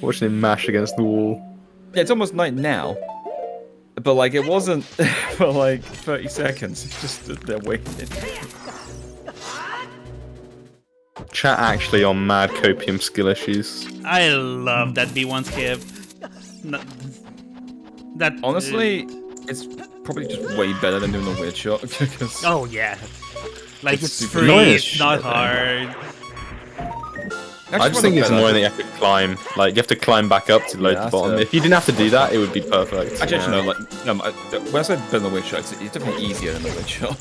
watching him mash against the wall. Yeah, it's almost night now, but like it wasn't for like 30 seconds. He just stood there waiting. Chat actually on mad copium skill issues. I love that B1 skip. That Honestly, it's probably just way better than doing the weird shot. Because oh yeah, like it's super free. annoying It's as not shit, hard. I just think it's annoying that you have to climb. Like, you have to climb back up to load the that's bottom. it. If you didn't have to do that, it would be perfect. Actually, no, like when I said better than the weird shot, it's definitely easier than the weird shot.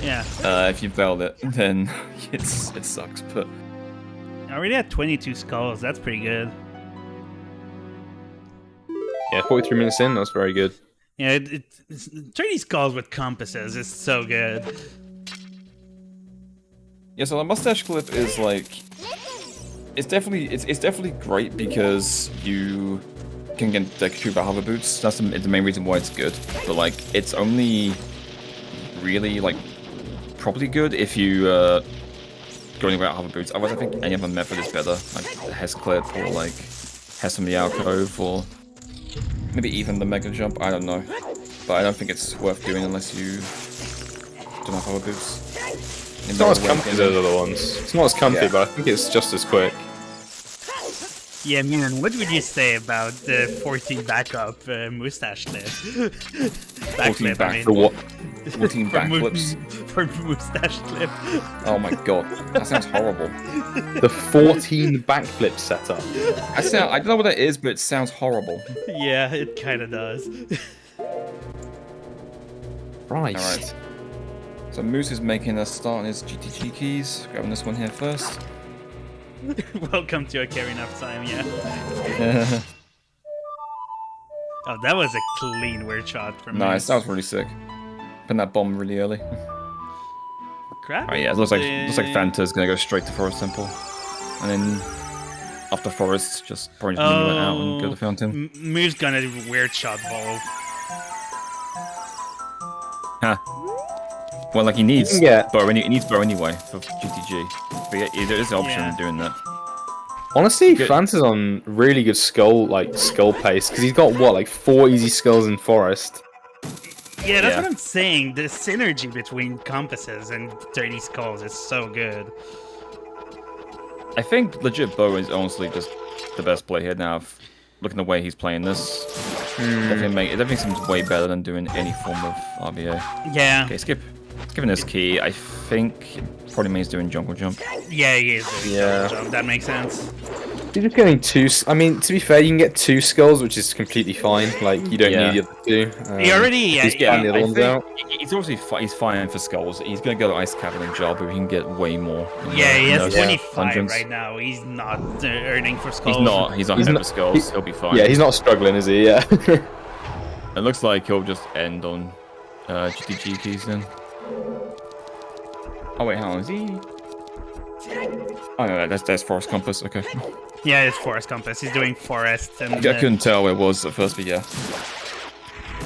Yeah. If you failed it, then it sucks. But I already had 22 skulls. That's pretty good. Yeah, 43 minutes in, that's very good. Yeah, it's 30 skulls with compasses is so good. yeah, so the mustache clip is like. It's definitely great because you can get the extra hover boots. That's the main reason why it's good. But like, it's only really like probably good if you go anywhere without hover boots. Otherwise, I think any other method is better, like the Hess clip or like Hess from the alcove or maybe even the mega jump. I don't know, but I don't think it's worth doing unless you don't have hover boots. It's not as comfy as those other ones. It's not as comfy, but I think it's just as quick. Yeah, man, what would you say about the 14 backup mustache clip? 14 back For what? 14 backflips. For mustache clip. Oh my god, that sounds horrible. The 14 backflip setup. I don't know what that is, but it sounds horrible. Yeah, it kind of does. Right. Alright. So Moose is making a start on his GTG keys. Grabbing this one here first. Welcome to a carry enough time, yeah. Oh, that was a clean weird shot from Nice, Moose. that was really sick. Putting that bomb really early. Crap. Oh yeah, it looks like Fanta's gonna go straight to Forest Temple. And then after Forest, just probably just move it out and go to Fountain. Moo's gonna do weird shot ball. Huh. Well, like he needs Yeah. bow anyway for GTG. But yeah, there is an option of doing that. Honestly, Good. Fanta's on really good skull pace, because he's got, what, like 4 easy skulls in Forest. Yeah, that's Yeah. what I'm saying. The synergy between compasses and 30 skulls is so good. I think legit bow is honestly just the best play here now. Looking the way he's playing this, it definitely seems way better than doing any form of RBA. Yeah. Okay, skipping this key. I think probably means doing jungle jump. Yeah, he is doing Yeah. double jump. That makes sense. You're just getting 2... I mean, to be fair, you can get 2 skulls, which is completely fine. Like, you don't Yeah. need the other 2. He already... He's getting the other ones out. He's obviously he's fine for skulls. He's gonna go to Ice Cavern and job, but he can get way more. Yeah, he has those 25 dungeons. right now. He's not earning for skulls. He's not. He's on He's head not- for skulls. He'll be fine. Yeah, he's not struggling, is he? Yeah. It looks like he'll just end on GTG keys then. Oh wait, how long is he? Oh no, that's Forest Compass. Okay. Yeah, it's Forest Compass. He's doing Forest. And, I couldn't tell where it was at first, but yeah.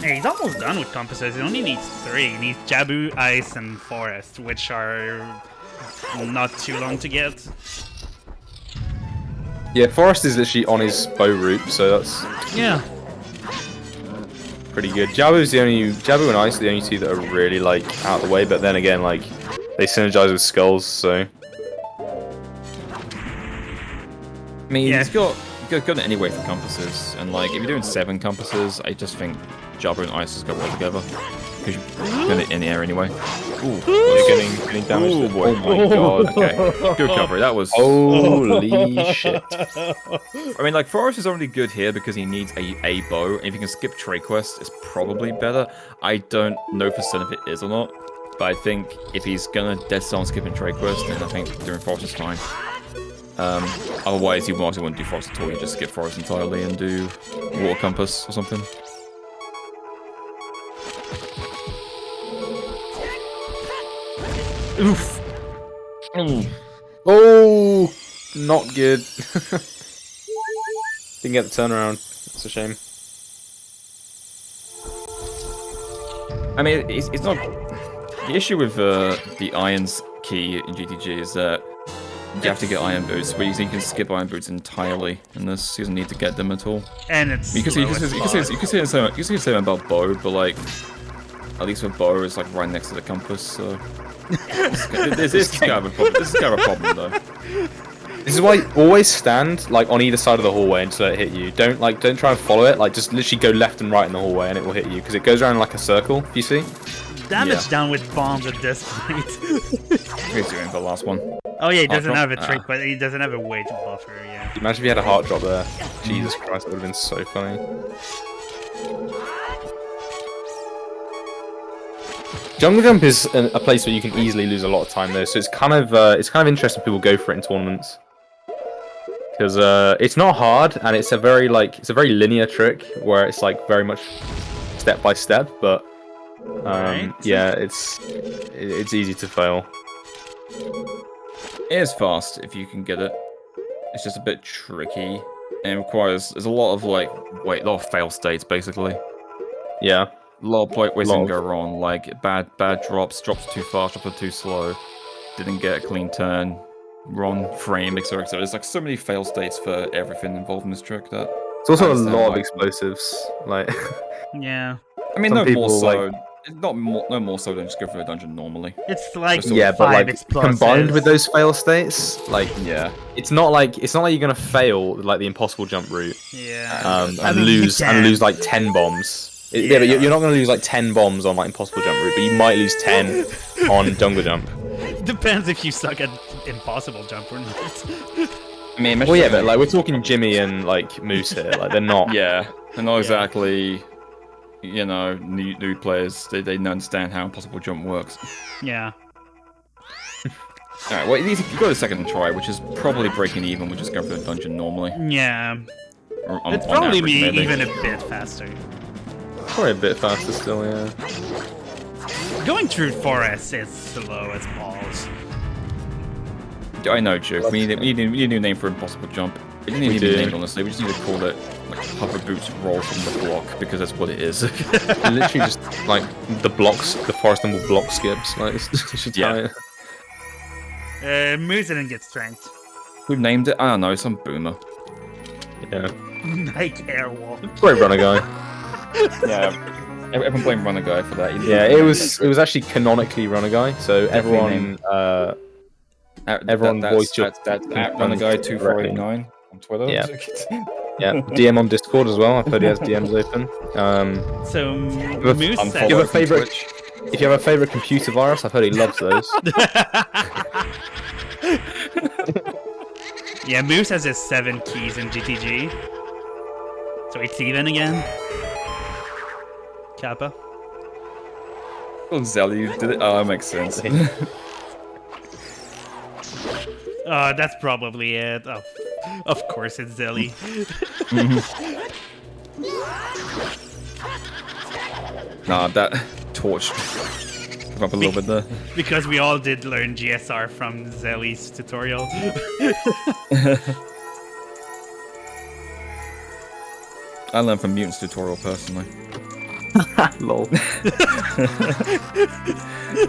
Hey, he's almost done with compasses. He only needs 3. He needs Jabu, Ice, and Forest, which are not too long to get. Yeah, Forest is literally on his bow route, so that's Yeah. pretty good. Jabu and Ice are the only 2 that are really, like, out of the way, but then again, like, they synergize with skulls, so... I mean, Yeah. he's got it anyway for compasses, and like if you're doing 7 compasses, I just think Jabba and Ice just go well together because you're doing it in the air anyway. Ooh, You're getting damaged. oh boy! Oh my god! Okay, good cover. That was. Holy shit. I mean, like Forrest is only good here because he needs a bow. And if you can skip trade quest, it's probably better. I don't know for certain if it is or not, but I think if he's gonna dead start on skipping trade quest, then I think doing Forrest is fine. Otherwise, he obviously wouldn't do Forest at all. You just skip Forest entirely and do Water Compass or something. Oof. Oh, not good. Didn't get the turnaround. It's a shame. I mean, it's not... The issue with the irons key in GTG is that you have to get iron boots, but you can skip iron boots entirely, and this you doesn't need to get them at all. And it's you can say the same about bow, but like at least with bow, it's like right next to the compass. So this is kind of a problem, though. This is why you always stand like on either side of the hallway and just let it hit you. Don't try and follow it. Like just literally go left and right in the hallway and it will hit you because it goes around like a circle. You see? Damage down with bombs at this point. He's doing the last one. Oh yeah, he doesn't have a trick, but he doesn't have a way to buffer. Yeah. Imagine if you had a heart drop there. Jesus Christ, that would have been so funny. Jungle Jump is a place where you can easily lose a lot of time though, so it's kind of interesting people go for it in tournaments. Because it's not hard and it's a very linear trick where it's like very much step by step, but yeah, it's easy to fail. It is fast if you can get it. It's just a bit tricky and it requires there's a lot of a lot of fail states basically. Yeah. A lot of ways can go wrong, like bad drops too fast, drops are too slow, didn't get a clean turn, wrong frame, etc. There's like so many fail states for everything involved in this trick that it's also a lot of explosives. Like yeah. I mean, no more so than just go for a dungeon normally. It's like but like combined with those fail states, like it's not like you're gonna fail like the impossible jump route. Yeah. And lose like 10 bombs. Yeah, but you're not gonna lose like 10 bombs on like impossible jump route, but you might lose 10 on jungle jump. Depends if you suck at impossible jump or not. I mean, well, yeah, but like we're talking Jimmy and like Moose here, like they're not. Yeah, they're not exactly. You know, new players, they don't understand how impossible jump works. Yeah. Alright, well, you got a second try, which is probably breaking even, which is going for the dungeon normally. Yeah. It's probably even a bit faster. Probably a bit faster still, yeah. Going through forests is slow as balls. I know, Joe. We need a new name for impossible jump. We didn't need a new name, honestly. We just need to call it like hover boots roll from the block because that's what it is. Literally just like the forest and block skips. Like it's just Moose didn't get strength. Who named it? I don't know. Some boomer. Yeah. Nike Airwalk. Great runner guy. Yeah. Everyone blame runner guy for that. Yeah, it was actually canonically runner guy. So everyone voiced that runner guy 2489 on Twitter. Yeah. Yeah, DM on Discord as well. I've heard he has DMs open. So Moose said, if you have a favorite computer virus, I've heard he loves those. Yeah, Moose has his 7 keys in GTG. So it's even again. Kappa. Oh, Zelly did it. Oh, that makes sense. That's probably it. Oh, of course it's Zelly. Nah, that torch up a little bit there. Because we all did learn GSR from Zelly's tutorial. I learned from Mutant's tutorial personally. Lol.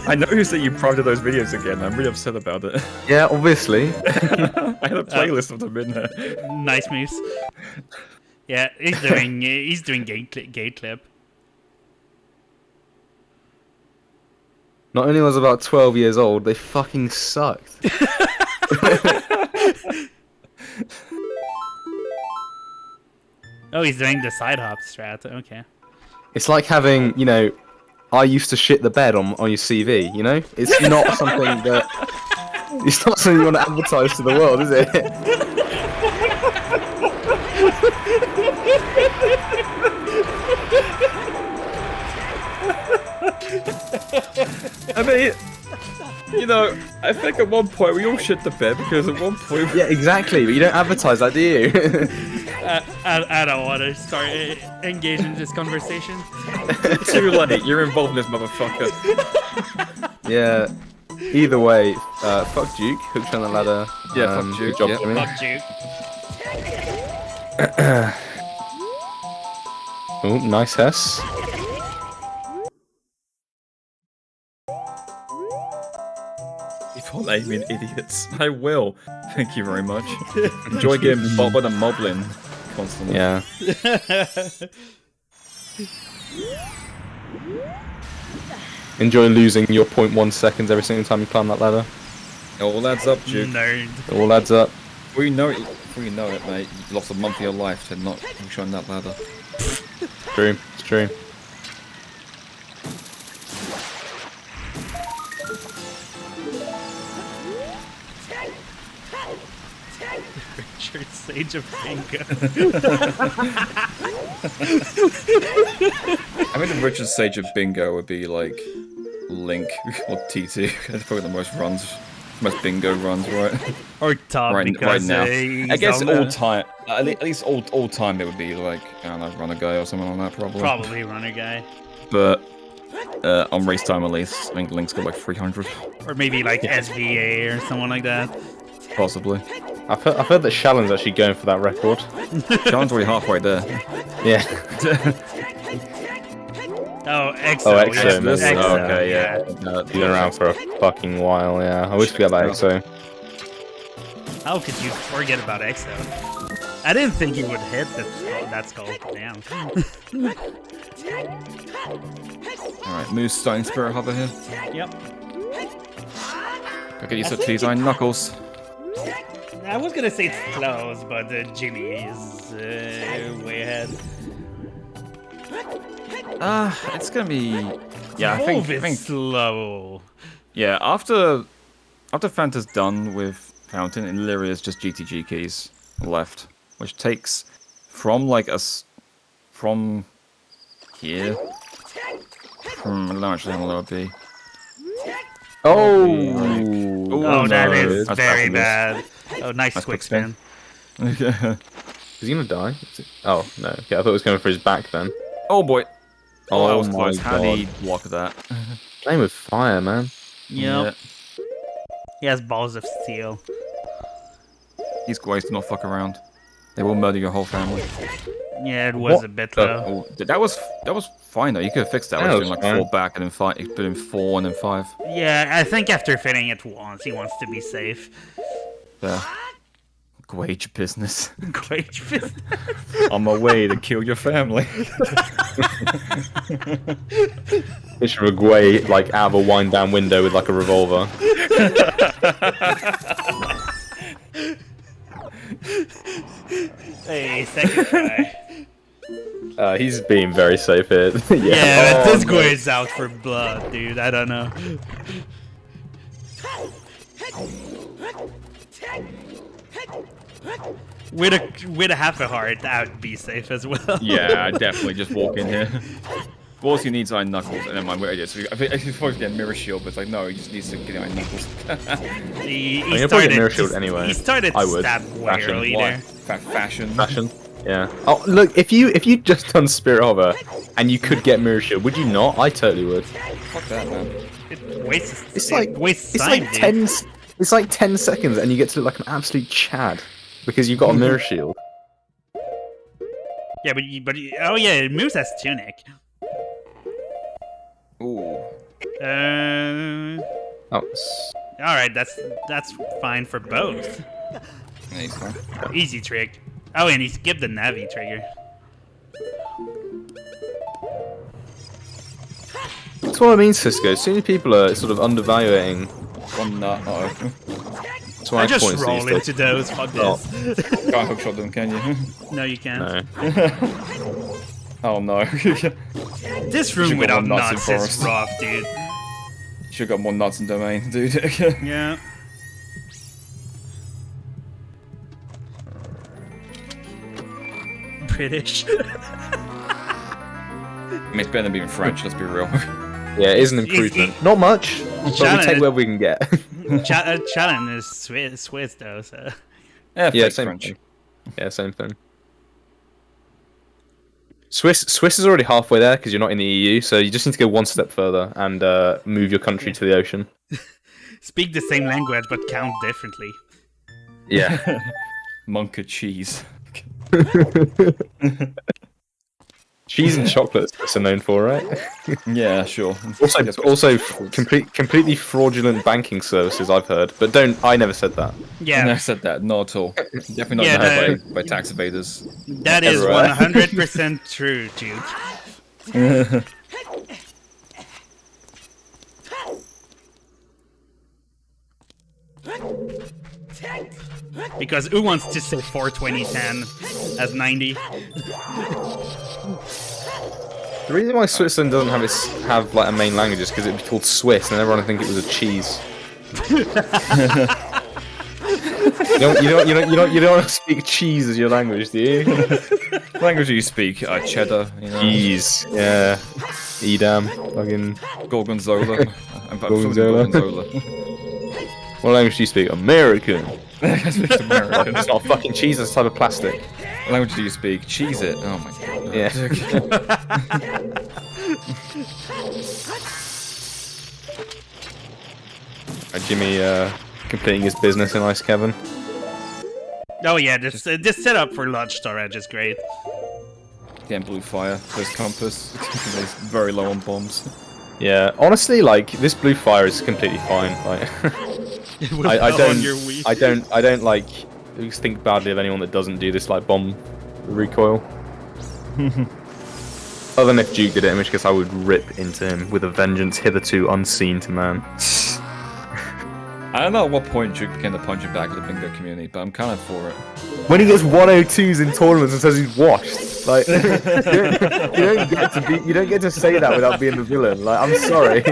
I noticed that you promoted those videos again. I'm really upset about it. Yeah, obviously. I had a playlist of them in there. Nice Moose. Yeah, he's doing gate clip. Not only was I about 12 years old, they fucking sucked. Oh, he's doing the side hop strat. Okay. It's like having, you know, I used to shit the bed on your CV, you know? It's not something that... It's not something you want to advertise to the world, is it? I mean, you know, I think at one point we all shit the bed because at one point... Yeah, exactly, but you don't advertise that, do you? I don't want to start engaging in this conversation. Too late, you're involved in this motherfucker. Yeah. Either way, fuck Duke. Hooked on the ladder. Yeah, fuck Duke. Good job, Yeah. Jimmy. Fuck you. Oh, nice Hess. Keep on aiming, idiots. I will. Thank you very much. Enjoy getting bobbed and moblin constantly. Yeah. Enjoy losing your 0.1 seconds every single time you climb that ladder. It all adds up, Duke. Nerd. It all adds up. Before you know it, mate, you lost a month of your life to not showing that ladder. True. It's true. Richard Sage of Bingo. I mean, the richest sage of bingo would be like Link or TT. That's probably the most bingo runs, right? Or Top, right because now. he's I guess on all the- time, at least all time, it would be like, I don't know, Runner Guy or something like that, probably. Probably Runner Guy. But on race time, at least, I think Link's got like 300, Or maybe like SVA or someone like that. possibly. I've heard that Shallon's actually going for that record. John's already halfway there. Yeah. Oh, EXO. Oh, EXO, yes, maybe. EXO, Oh, okay, yeah. He's been around for a fucking while, yeah. I always forget about EXO. How could you forget about EXO? I didn't think he would hit that skull. Damn. Alright, Moose starting Spirit Hover here. Yep. Go get you some cheese iron knuckles. I was gonna say it's close, but Jimmy is way ahead. It's gonna be. Yeah, I Move think. it slow. Yeah, after Fanta's done with Fountain, and Lyria's just GTG keys left, which takes from like from here. I don't actually have a lower B. Oh! Oh, that no, is that's very bad. bad. Oh, nice That's quick quick spin. spin. Is he gonna die? Oh, no. Okay, I thought it was going for his back then. Oh boy. Oh, that was my close. How did he God. block that? Playing with fire, man. Yep. He has balls of steel. These guys do not fuck around. They will murder your whole family. Yeah, it was What a bit the- low. Oh, that was fine though. You could have fixed that. That By was doing like fine. 4 back and then 5. You put in 4 and then 5. Yeah, I think after fitting it once, he wants to be safe. There. Wage business. Great fit. On my way to kill your family. Picture of a Gwei, like, out of a wind down window with, like, a revolver. Hey, second try. He's being very safe here. Yeah, Oh, this no. guy is out for blood, dude. I don't know. With a half a heart, I would be safe as well. Yeah, I definitely just walk in here. All he needs Iron Knuckles, and then my way. So I think he's supposed to get Mirror Shield, but it's like no, he just needs to get Iron Knuckles. He you'll probably get Mirror Shield anyway. He started I to would. stab way Fashion. early Why? there. Fashion. Fashion. Yeah. Oh, look, if you just done Spirit Hover and you could get Mirror Shield, would you not? I totally would. Fuck that, man. It wastes. It's it like wastes it's time, like dude. 10. It's like 10 seconds, and you get to look like an absolute Chad because you've got a Mirror Shield. Yeah, oh yeah, Moose has tunic. Ooh. Oh, All right, that's fine for both. Nice, man. Easy trick. Oh, and he skipped the Navi trigger. that's what I mean, Cisco. So many people are sort of undervaluing. One nut. Uh-oh. That's why I just points roll these into those. Fuck Oh. this. Can't hookshot them, can you? No, you can't. No. Oh no. This room Should've without got more nuts in nuts is Forest. rough, dude. Should've got more nuts in Domain, dude. Yeah. British. I mean, it's better than being French, let's be real. Yeah, it is an improvement. Not much, but we take where we can get. Challen is Swiss though, so. Yeah, Yeah, fake same French. thing. Yeah, same thing. Swiss is already halfway there because you're not in the EU, so you just need to go one step further and move your country to the ocean. speak the same language but count differently. Yeah. Monka cheese. Cheese and chocolate are known for, right? Yeah, sure. Also, completely fraudulent banking services, I've heard. But I never said that. Yeah. I never said that. Not at all. Definitely not done by tax evaders. That is Everywhere. 100% true, Duke. Because who wants to say 42010 as 90? The reason why Switzerland doesn't have like a main language is because it'd be called Swiss, and everyone would think it was a cheese. You don't want to speak cheese as your language, do you? What language do you speak? Cheddar. You know? Cheese. Yeah. Edam. Fucking. Gorgonzola. Gorgonzola. What language do you speak? American. I speak American. It's not fucking cheese. It's a type of plastic. What language do you speak? Cheese it. Oh my god. Yeah. Jimmy completing his business in Ice Cavern. Oh yeah, this setup for large storage is great. Getting blue fire. There's compass. It's very low on bombs. Yeah, honestly, like this blue fire is completely fine. Like, I don't like think badly of anyone that doesn't do this like bomb recoil. Other than if Duke did it, in which case I would rip into him with a vengeance hitherto unseen to man. I don't know at what point Duke began to punch it back with the bingo community, but I'm kind of for it. When he gets 102s in tournaments and says he's washed, like you don't get to say that without being the villain. Like, I'm sorry.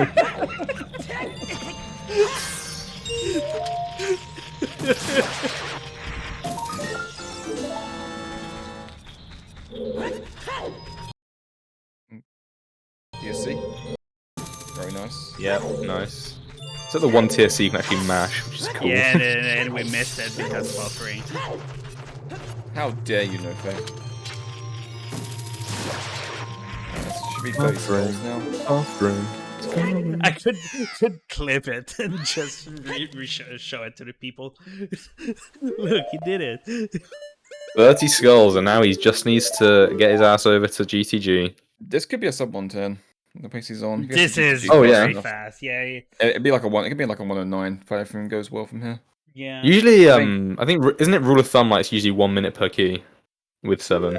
DSC. Very nice. Yeah, nice. Is that the one TSC you can actually mash, which is cool. Yeah, and we missed it because buffering. How dare you, no fair. Should be 30 scrolls now. I could clip it and just show it to the people. Look, he did it. 30 skulls, and now he just needs to get his ass over to GTG. This could be a sub 110. The pace he's on. This is very fast. Yeah. It'd be like a one. It could be like a 109 if everything goes well from here. Yeah. Usually, I think isn't it rule of thumb like it's usually 1 minute per key with 7.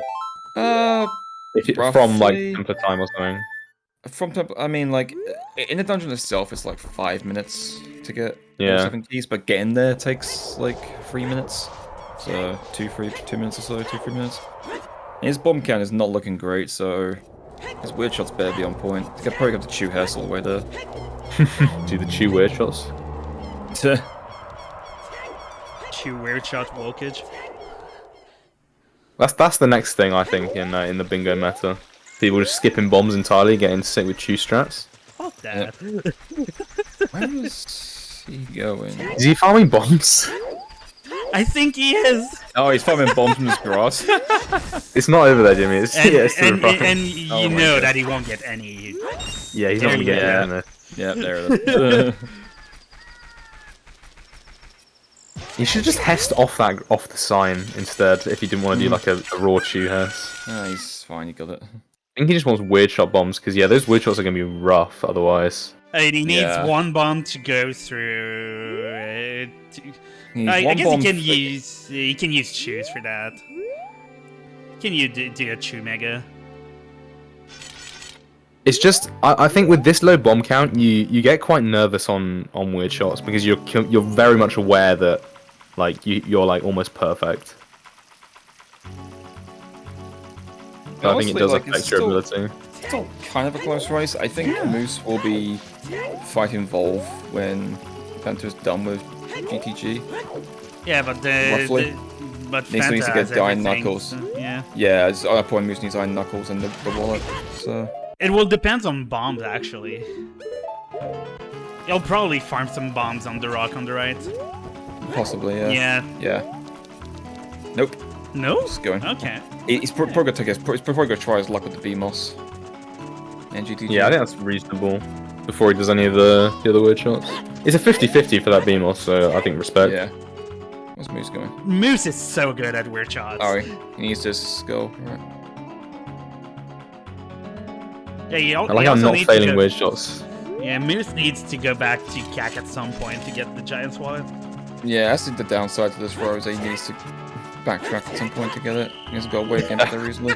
From like temper time or something. From temper, I mean, like in the dungeon itself, it's like 5 minutes to get 7 keys, but getting there takes like 3 minutes. So 2 minutes or so, 2-3 minutes. And his bomb count is not looking great, so his weird shots better be on point. I could probably have to chew hassle way there. Do the chew weird shots. Chew weird shot voltage. That's the next thing I think in the bingo meta. People just skipping bombs entirely, getting sick with chew strats. Fuck that. Where is he going? Is he farming bombs? I think he is. Oh, he's farming bombs from his grass. It's not over there, Jimmy. It's And, it's still and, and you know that he won't get any. yeah, he's not gonna get Yeah. it in there. Yeah, there it is. You should just hest off the sign instead if you didn't want to do like a raw chew hest. He's fine, you got it. I think he just wants weird shot bombs because those weird shots are gonna be rough otherwise. And he needs Yeah. one bomb to go through. I One guess bomb he can use chews for that. Can you do a chew mega? It's just I think with this low bomb count, you get quite nervous on weird shots because you're very much aware that like you're like almost perfect. So I think it does affect your ability. It's still kind of a close race. I think Moose will be fighting Volve when Fanta's done with GTG. Yeah, but Roughly. but Needs Fanta to has get Iron everything, Knuckles. so, yeah. Yeah, at that point Moose needs Iron Knuckles and the wallet. So It will depend on bombs actually. He'll probably farm some bombs on the rock on the right. possibly, yeah. Yeah. Yeah. Nope. No? Just going. Okay. He's probably gonna take his. He's probably gonna try his luck with the BMOS. And GTG. Yeah, I think that's reasonable. before he does any of the other weird shots. It's a 50-50 for that Beamos, so I think respect. Yeah. Where's Moose going? Moose is so good at weird shots. Oh, he needs to go. Right. Yeah, I like how I'm not failing weird shots. Yeah, Moose needs to go back to Cack at some point to get the Giant's Wallet. Yeah, that's the downside to this Rose. He needs to backtrack at some point to get it. He hasn't got a way against there easily.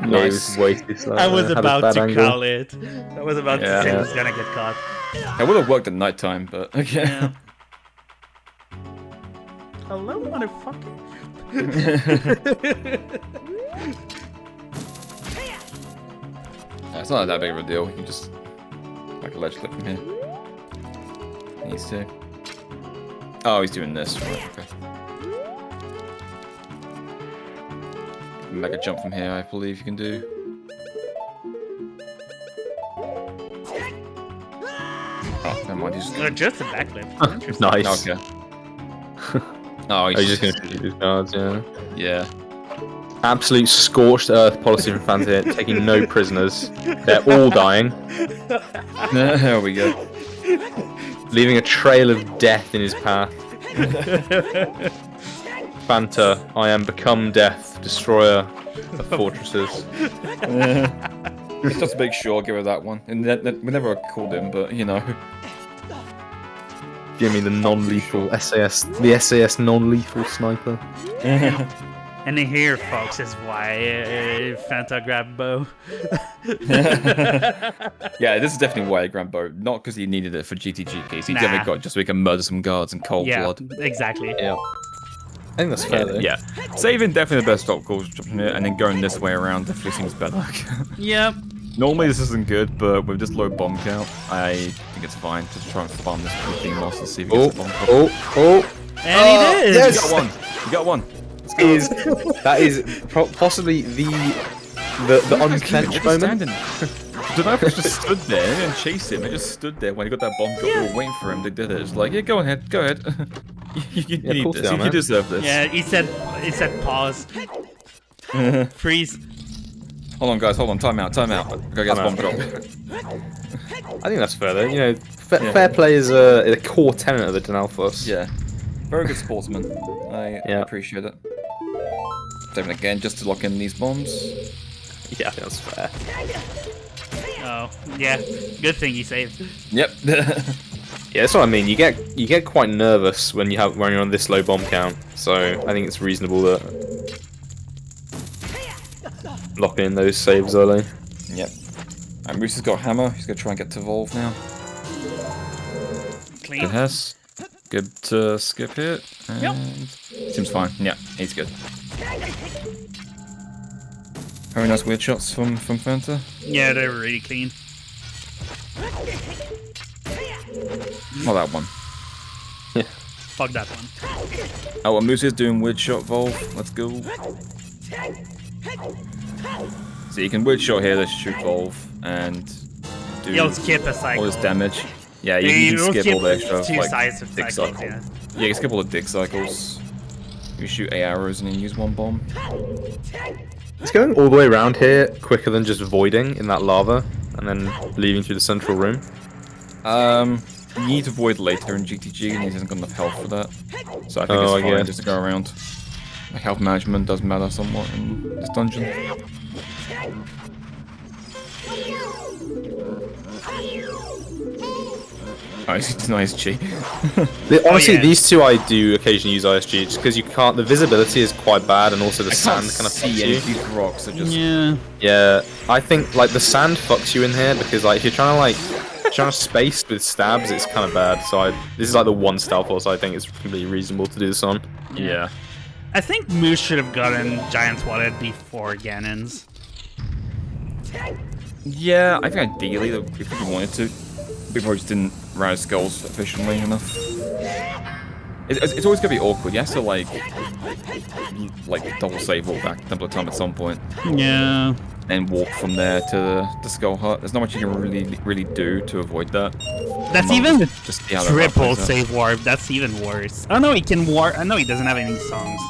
Nice. Way too slow. I was about to angle. call it. I was about to say it was gonna get caught. It would have worked at nighttime, but okay. Yeah. Hello, motherfucker. It's not that big of a deal. You can just like a ledge flip from here. He needs to. Oh, he's doing this. Right, okay. Mega jump from here, I believe you can do. Oh, never mind. He's Just a backflip. Interesting. Nice. Okay. Oh, He's just gonna shoot these guards, yeah. Yeah. Absolute scorched earth policy from fans here, taking no prisoners. They're all dying. There we go. Leaving a trail of death in his path. Fanta, I am become death, destroyer of fortresses. Just to make sure, give her that one. And we never called him, but you know. Give me the non-lethal SAS, the SAS non-lethal sniper. And here, folks, is why Fanta grabbed bow. Yeah, this is definitely why I grabbed bow. Not because he needed it for GTG case. He definitely got it just so he can murder some guards in cold blood. Exactly. Yeah. I think that's fair, though. Yeah. Saving definitely the best stop calls from here, and then going this way around definitely seems better. Yep. Normally this isn't good, but with this low bomb count, I think it's fine to try and farm this thing moss and see if he gets a bomb count. And he did! Yes! You got one! You got one! That is possibly the unclenched moment. The Knife just stood there, they didn't chase him, they just stood there when he got that bomb drop, they were waiting for him, they did it. It's like, yeah, go ahead. you need this, you deserve this. Yeah, he said pause. Freeze. Hold on guys, time out. Go get this bomb drop. I think that's fair though, you know, fair play is a core tenet of the Denalfos. Yeah. Very good sportsman. I appreciate it. Saving again just to lock in these bombs. Yeah, that's fair. Oh, yeah. Good thing he saved. Yep. Yeah, that's what I mean. You get quite nervous when you're on this low bomb count. So I think it's reasonable that locking in those saves early. Yep. And Moose has got hammer. He's gonna try and get to evolve now. Clean. Good Hess. Good to skip here. And seems fine. Yeah, he's good. Very nice weird shots from Fanta. Yeah, they were really clean. Not that one. Yeah. Fuck that one. Oh, well, Moose is doing weird shot Volve. Let's go. So you can weird shot here, let's shoot Volve and do You'll skip a cycle. all this damage. Yeah, you can skip all the extra two like sides of dick cycles, cycles. Yeah, you can skip all the dick cycles. You shoot 8 arrows and then use 1 bomb. It's going all the way around here quicker than just voiding in that lava and then leaving through the central room. You need to void later in GTG and he hasn't got enough health for that. So I think it's fine just to go around. Like health management does matter somewhat in this dungeon. Oh, it's nice G. Honestly, these two I do occasionally use ISG just because you can't. The visibility is quite bad, and also the sand kind of fucks you. These rocks are just. Yeah, I think like the sand fucks you in here because like if you're trying to space with stabs, it's kind of bad. So this is like the one stealth force I think it's completely reasonable to do this on. Yeah. I think Moose should have gotten Giant's Wallet before Ganon's. Yeah, I think ideally, if he wanted to, people just didn't run his skulls efficiently enough. It's always gonna be awkward. You have to like double save walk back a couple of times at some point. Yeah. And walk from there to the skull hut. There's not much you can really do to avoid that. That's even just triple save warp. That's even worse. Oh no, he can warp. I know he doesn't have any songs.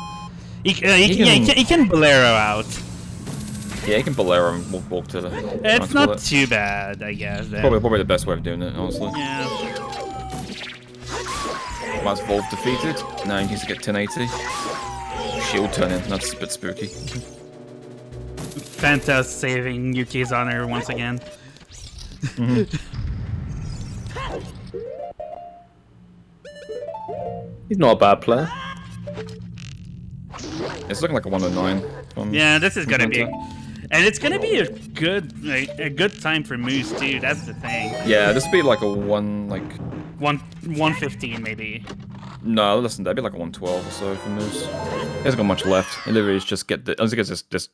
He can bolero out. Yeah, you can Bolero and walk to the... It's not too bad, I guess. Probably the best way of doing it, honestly. Yeah. Once Volv defeated, now he needs to get 1080. Shield turn in, that's a bit spooky. Fanta saving Yuki's honor once again. He's not a bad player. It's looking like a 109. Yeah, this is gonna be, and it's gonna be a good time for Moose too. That's the thing. Yeah, this would be like a 115 maybe. No, listen, that'd be like a 112 or so for Moose. He hasn't got much left. He literally is just get the. As he gets this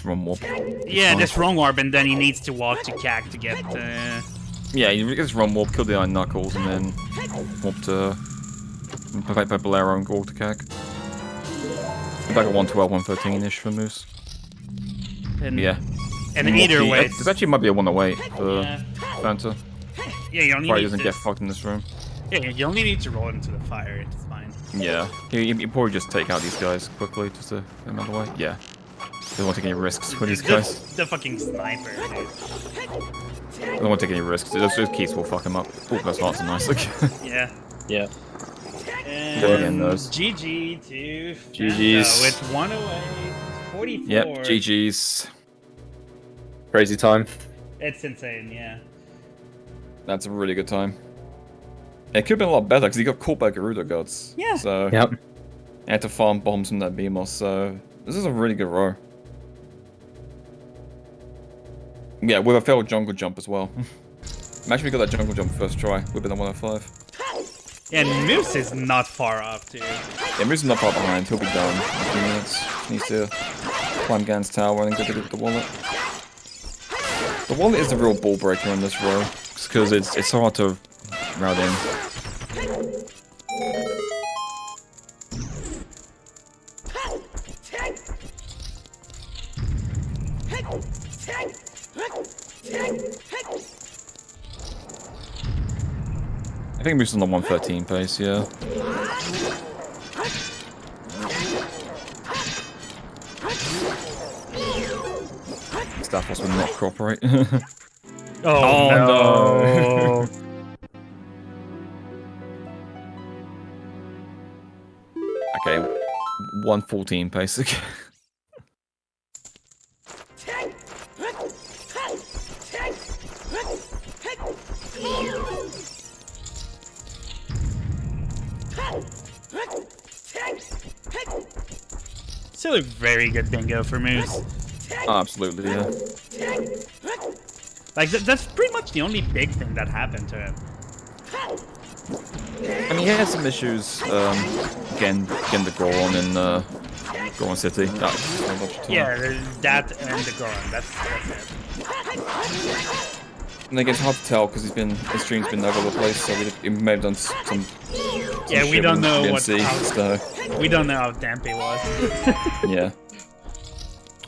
run warp. Yeah, this wrong warp, and then he needs to walk to CAC to get. Yeah, he gets run warp, kill the Iron Knuckles, and then warp to. Perfect by Bolero and go to CAC. Back at 112, 113-ish for Moose. And, yeah. And either way... This actually might be a 108 for Fanta. Yeah, you only probably doesn't get fucked in this room. Yeah, you only need to roll into the fire, it's fine. Yeah. You probably just take out these guys quickly, just to get them out of the way. Yeah. Don't want to take any risks with these guys. The fucking sniper, dude. Don't want to take any risks. Those keys will fuck him up. Oh, those hearts are nice. Yeah. Yeah. And GG to GG's with 108, 44. Yep, GG's. Crazy time. It's insane, yeah. That's a really good time. It could have been a lot better because he got caught by Gerudo gods. Yeah. So yep. He had to farm bombs from that BMOS, so this is a really good row. Yeah, with a failed jungle jump as well. Imagine we got that jungle jump first try. We'd been the 105. Yeah, Moose is not far off, dude. Yeah, Moose is not far behind. He'll be done in a few minutes. Needs to climb Gan's tower and get the wallet. The wallet is the real ball breaker in this row, because it's hard to route in. I think Moose is on the 113 pace, yeah. Staff Force will not cooperate. Oh no! Okay, 114 pace. Still a very good bingo for Moose. Oh, absolutely, yeah. Like, that's pretty much the only big thing that happened to him. I mean, he had some issues, getting the Goron in, Goron City. Yeah, that and the Goron, that's it. And I guess it's hard to tell because his stream's been all over the place, so he may have done some yeah, we don't know what. So. We don't know how Dampé was. Yeah.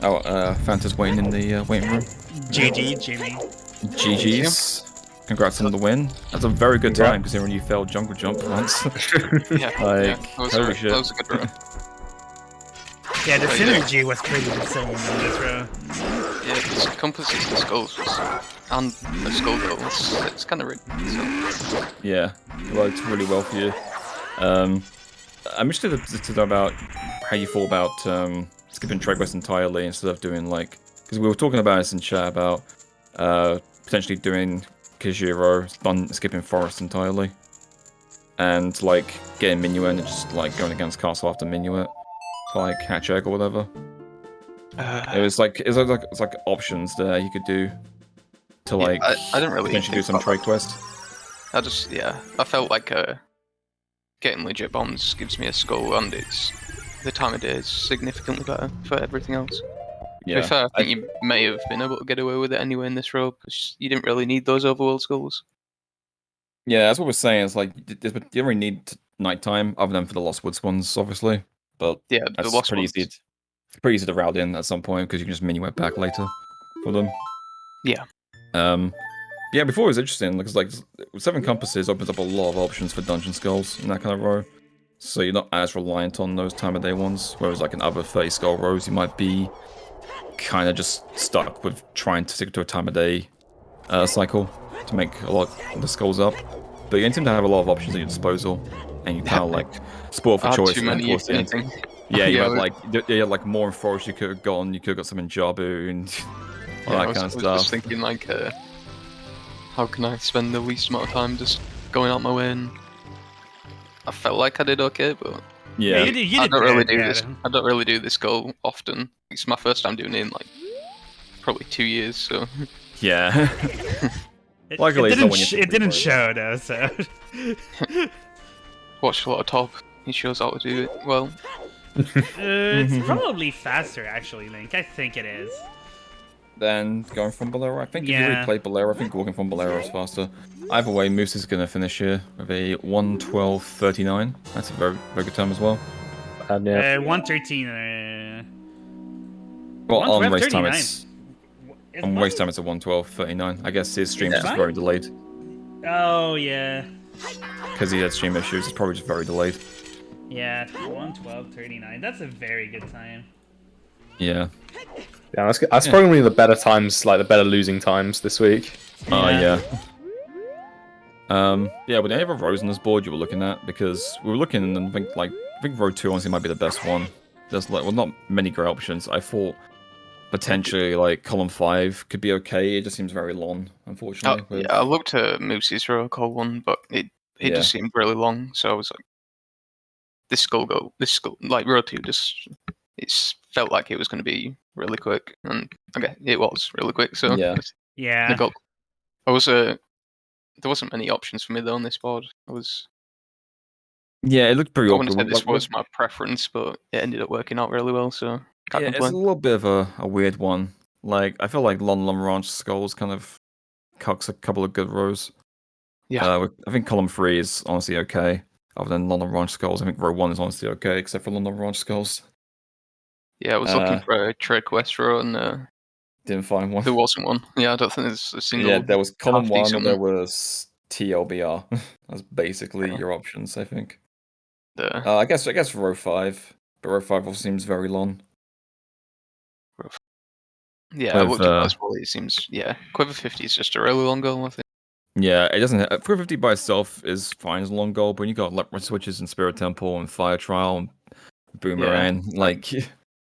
Oh, Fanta's waiting in the waiting room. GG, Jimmy. GG's. Congrats on the win. That's a very good time considering you failed jungle jump once. Yeah, like, holy shit. That was a good run. Yeah, the synergy was pretty insane in this row. Yeah, because composites and skulls and the skull though, it's kind of rigged. So. Yeah, it worked really well for you. I'm interested to know about how you thought about skipping Trade Quest entirely instead of doing like, because we were talking about this in chat about potentially doing Kijiro, skipping Forest entirely, and like getting Minuet and just like going against Castle after Minuet, like Hatch Egg or whatever. It's like options there you could do to like I didn't really potentially do some Trade Quest. I felt like getting legit bombs gives me a skull, and the time of day is significantly better for everything else. Yeah, to be fair, I think you may have been able to get away with it anyway in this row because you didn't really need those overworld skulls. Yeah, that's what we're saying. It's like you don't really need nighttime other than for the Lost Woods ones, obviously. But yeah, that's the Lost pretty ones. easy. It's pretty easy to route in at some point because you can just minuet back later for them. Yeah. Yeah, before it was interesting because like 7 compasses opens up a lot of options for dungeon skulls in that kind of row. So you're not as reliant on those time of day ones. Whereas like in other 30 skull rows, you might be kind of just stuck with trying to stick to a time of day cycle to make a lot of the skulls up. But you seem to have a lot of options at your disposal, and you kind of like spoil for I had choice. too And then many, towards if the end, anything. yeah, you Yeah, had like more in forest you could have gone. You could have got some in Jabu and all I that was, kind of I was stuff. just thinking, like, how can I spend the least amount of time just going out my way? And I felt like I did okay, but Yeah, you I did don't really good, do yeah. this. I don't really do this goal often. It's my first time doing it in like probably 2 years. So yeah. It, Luckily, it it's not didn't. when you It didn't progress. show though. So watched a lot of Top. He shows how to do it well. it's probably faster actually, Link. I think it is. Then going from Bolero, I think if you Yeah. really play Bolero, I think walking from Bolero is faster. Either way, Moose is gonna finish here with a 1:12:39. That's a very very good time as well. And yeah, 113. Well, on race time 1:12:39. it's Is on mine- race time it's a 1:12:39. I guess his stream's Yeah. just very delayed Oh yeah. because he had stream issues. It's probably just very delayed. Yeah. 1:12:39. That's a very good time. Yeah. yeah, that's probably the better times, like the better losing times this week. Yeah. Yeah, were there any other rows on this board you were looking at? Because we were looking and I think row 2 honestly might be the best one. There's like, well, not many great options. I thought potentially like column 5 could be okay. It just seems very long, unfortunately. with- Yeah, I looked at Moose's row call one, but it Yeah. just seemed really long. So I was like, this skull like row 2 it felt like it was going to be really quick, and okay, it was really quick. So Yeah. Yeah. There wasn't many options for me though on this board. Yeah, it looked pretty I wouldn't awkward. say this was my preference, but it ended up working out really well. So can't Yeah, it's a complain. little bit of a weird one. Like, I feel like Lon Ranch Skulls kind of cucks a couple of good rows. Yeah. I think column 3 is honestly okay. Other than London Ranch Skulls, I think row 1 is honestly okay, except for London Ranch Skulls. Yeah, I was looking for a trade quest row, and Didn't find one. there wasn't one. Yeah, I don't think there's a single. Yeah, there was column 1 or half-decent there one. was TLBR. That's basically Yeah. your options, I think. The I guess row 5, but row 5 also seems very long. yeah, I with, looked at that as well. It seems Quiver 50 is just a really long goal. I think. Yeah, it doesn't. 350 by itself is fine as a long goal, but when you got Leopard Switches and Spirit Temple and Fire Trial and Boomerang, like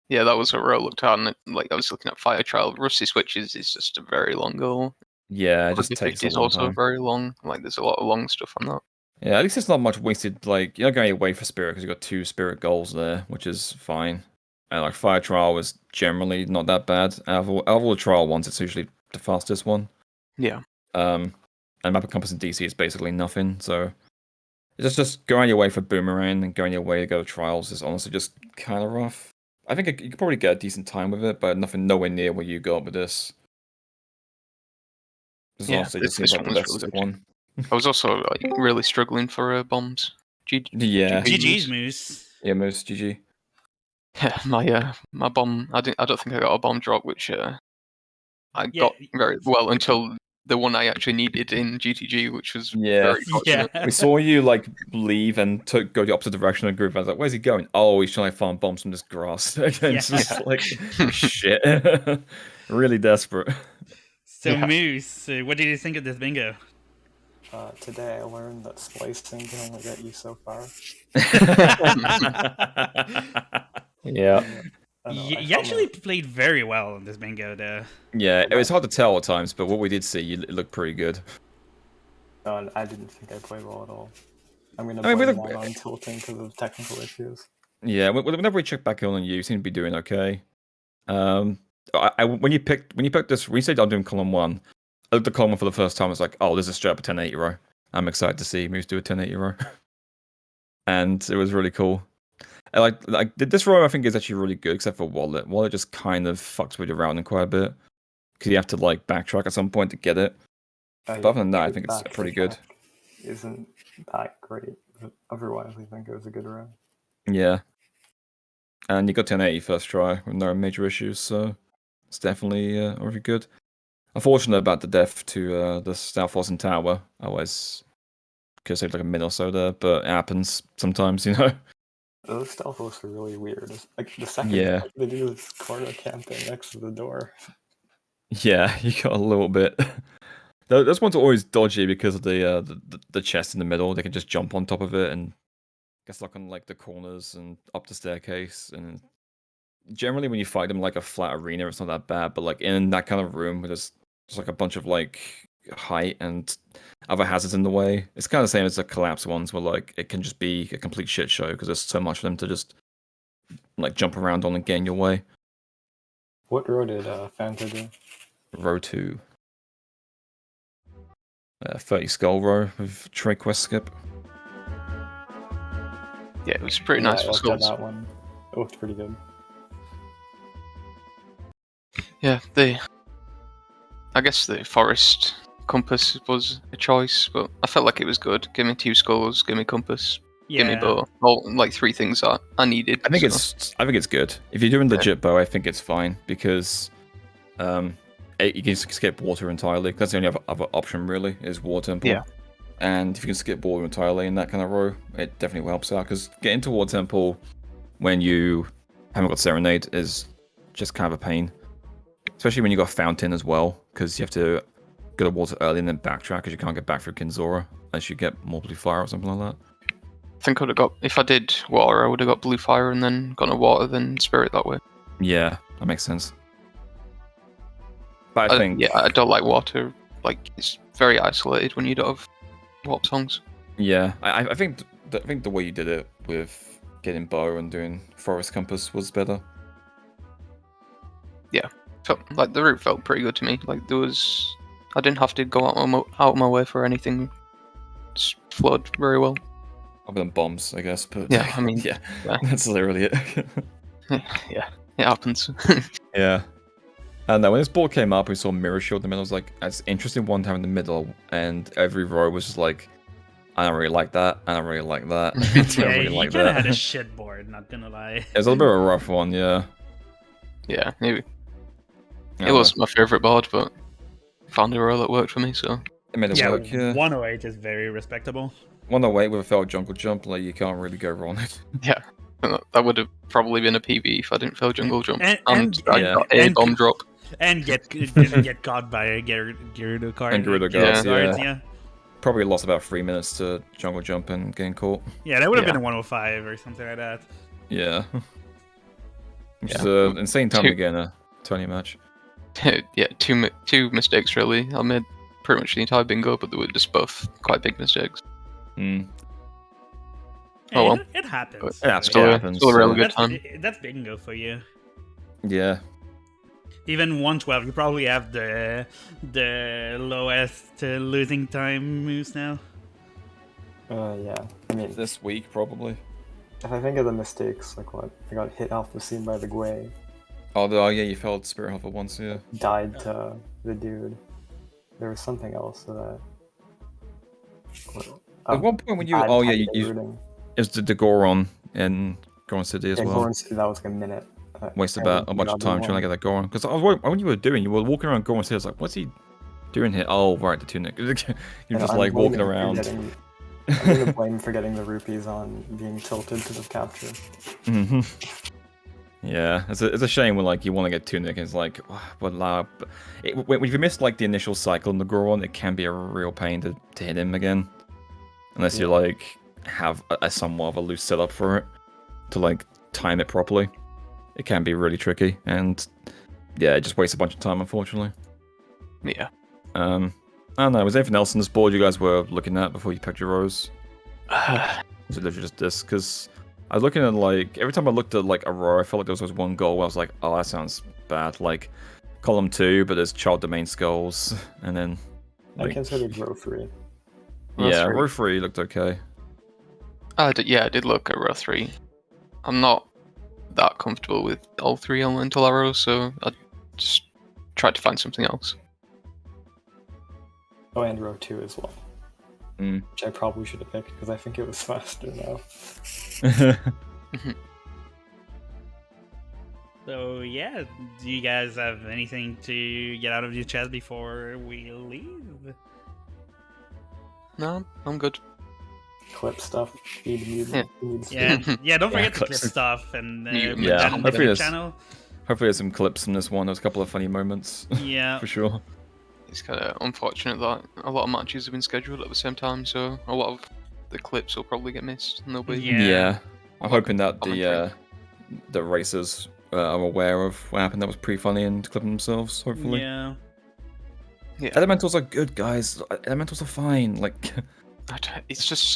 Yeah, that was a row I looked at, and I was looking at Fire Trial. Rusty Switches is just a very long goal. yeah, it just Quiver takes 50 a is long also time. very long. Like there's a lot of long stuff on that. Yeah, at least it's not much wasted. Like you're not going away for Spirit because you got 2 Spirit goals there, which is fine. And like Fire Trial was generally not that bad. Out of all the trial ones, it's usually the fastest one. Yeah. And Map of Compass and DC is basically nothing. So it's just going your way for Boomerang and going your way to go to trials is honestly just kind of rough. I think you could probably get a decent time with it, but nowhere near what you got with this. This honestly just seems this like the one was best really good. one. I was also really struggling for bombs. Yeah. GG's Moose. Yeah, Moose, GG. Yeah, my bomb. I don't think I got a bomb drop, which I got very well until the one I actually needed in GTG, which was very fortunate. Yeah. We saw you like leave and go the opposite direction of the group. I was like, "Where's he going?" Oh, he's trying to farm bombs from this grass. Again, it's just like shit. Really desperate. So Moose, what did you think of this bingo? Today I learned that splicing can only get you so far. Yeah. You actually played very well in this bingo, though. Yeah, it was hard to tell at times, but what we did see, it looked pretty good. No, I didn't think I played well at all. I'm gonna I mean, blame mine on tilting because of technical issues. Yeah, whenever we check back on you, you seem to be doing okay. When you picked this, when you said I'm doing column 1, I looked at column 1 for the first time. I was like, oh, there's a straight up 1080 row. I'm excited to see Moose do a 1080 row, and it was really cool. And like this row, I think is actually really good, except for Wallet. Wallet just kind of fucks with you around in quite a bit because you have to like backtrack at some point to get it. But other than that, I think it's pretty good. Isn't that great? But otherwise, I think it was a good round. Yeah, and you got 1080 first try with no major issues, so it's definitely really good. Unfortunate about the death to the South Austin Tower. Otherwise, could have saved like a minute or so there, but it happens sometimes, you know. Those stealth hosts are really weird. Like the second Yeah. they do this corner camping next to the door. Yeah, you got a little bit. Those ones are always dodgy because of the chest in the middle. They can just jump on top of it and get stuck on like the corners and up the staircase. And generally, when you fight them like a flat arena, it's not that bad. But like in that kind of room where there's just like a bunch of like height and other hazards in the way, it's kind of the same as the collapse ones where like it can just be a complete shit show because there's so much for them to just like jump around on and get in your way. What row did Fanta do? Row 2. 30 skull row with Trade Quest skip. Yeah, it was pretty nice I for looked at skulls. that one. It looked pretty good. Yeah, I guess the forest compass was a choice, but I felt like it was good. Give me 2 skulls, give me compass, give me bow. All like 3 things that I needed. I think it's good. If you're doing legit bow, I think it's fine because you can skip water entirely. That's the only other option really is War Temple. Yeah. And if you can skip water entirely in that kind of row, it definitely helps out because getting to War Temple when you haven't got Serenade is just kind of a pain. Especially when you got Fountain as well, because you have to go to water early and then backtrack because you can't get back through Kinzora unless you get more blue fire or something like that. I think I would have got, if I did water, I would have got blue fire and then gone to water, then spirit that way. Yeah, that makes sense. But I think... Yeah, I don't like water. Like, it's very isolated when you don't have warp songs. Yeah, I think the way you did it with getting bow and doing forest compass was better. Yeah, like the route felt pretty good to me. Like I didn't have to go out of my way for anything. Just flowed very well. Other than bombs, I guess. But yeah, I mean, yeah, that's literally it. Yeah, it happens. Yeah. And when this board came up, we saw Mirror Shield in the middle. I was like, that's interesting one time in the middle, and every row was just like, I don't really like that. I don't really like that. I don't really you like kind of that. had a shit board, not gonna lie. It was a little bit of a rough one, yeah. Yeah, it wasn't my favourite board, but found a row that worked for me, so... It made it work, yeah. 108 is very respectable. 108 with a failed jungle jump, like, you can't really go wrong. Yeah, that would have probably been a PB if I didn't fail jungle jump. And I got a bomb drop. And get caught by a Gyarados card. And Gyarados guards, yeah. Probably lost about 3 minutes to jungle jump and getting caught. Yeah, that would have been a 105 or something like that. Yeah. Which is an insane time to get in a Tony match. Yeah, two mistakes really. I made pretty much the entire bingo, but they were just both quite big mistakes. Hmm. Oh well. It happens. It happens. Still a really good time. That's bingo for you. Yeah. Even 112, you probably have the lowest losing time moves now. Yeah. I mean, this week probably. If I think of the mistakes, like what I got hit off the scene by the Gwei. Oh yeah, you failed Spirit Hopper once, yeah. Died to the dude. There was something else that. At one point when you it was the Goron in Goron City as well. Goron City, that was like a minute. Wasted about a bunch of time trying to get that Goron. Because when you were walking around Goron City, I was like, what's he doing here? Oh, right, the tunic. You're just like walking around. I'm gonna blame for getting the rupees on being tilted to the capture. Mm-hmm. Yeah, it's a shame when like you want to get tunic and it's like, when you miss like the initial cycle in the Goron, it can be a real pain to hit him again, unless you like have a somewhat of a loose setup for it to like time it properly. It can be really tricky, and yeah, it just wastes a bunch of time, unfortunately. Yeah. I don't know. Was there anything else on this board you guys were looking at before you picked your rows? Was it literally just this? Because I was looking at like every time I looked at like a row, I felt like there was always one goal where I was like, oh, that sounds bad. Like column 2, but there's child domain skulls, and then I considered row 3. Yeah, row 3 looked okay. I did look at row 3. I'm not that comfortable with all 3 elemental arrows, so I just tried to find something else. Oh, and row 2 as well. Mm. Which I probably should have picked because I think it was faster now. So yeah, do you guys have anything to get out of your chest before we leave? No, I'm good. clip stuff. Yeah. Yeah, don't forget to clip clips. stuff and Mute put yeah, that on the hopefully YouTube there's- channel. Hopefully there's some clips from this one. There's a couple of funny moments. Yeah. For sure. It's kind of unfortunate that a lot of matches have been scheduled at the same time, so a lot of the clips will probably get missed, and they'll be. Yeah. I'm hoping that commentary. the racers are aware of what happened. That was pretty funny and clipping themselves. Hopefully. Yeah. Yeah, Elementals are good, guys. Elementals are fine. Like, it's just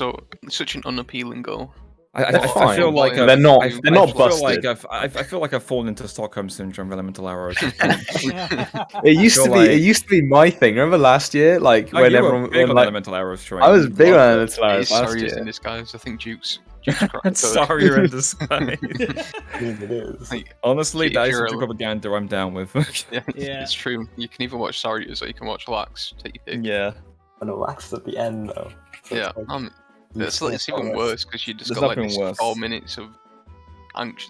such an unappealing goal. I They're fine. feel like They're not. I They're not feel like busted. I feel like I've fallen into Stockholm syndrome of elemental arrows. It used to feel be. like- It used to be my thing. Remember last year, like Oh, when you were everyone, big when, on like, elemental arrows, Troy. I was You big on loved it. elemental arrows It's last Sarius in year. disguise. I think Duke's cracked the code. Sorry, you're in disguise. I mean, it is. Like, Honestly, If that is you're some a- propaganda I'm down with. yeah, Yeah. it's true. You can either watch Sarius or you can watch Lax. Take your pick. Yeah. I know Lax is at the end though. So Yeah, it's like, it's still even progress. worse because you just There's got like nothing this worse. 4 minutes of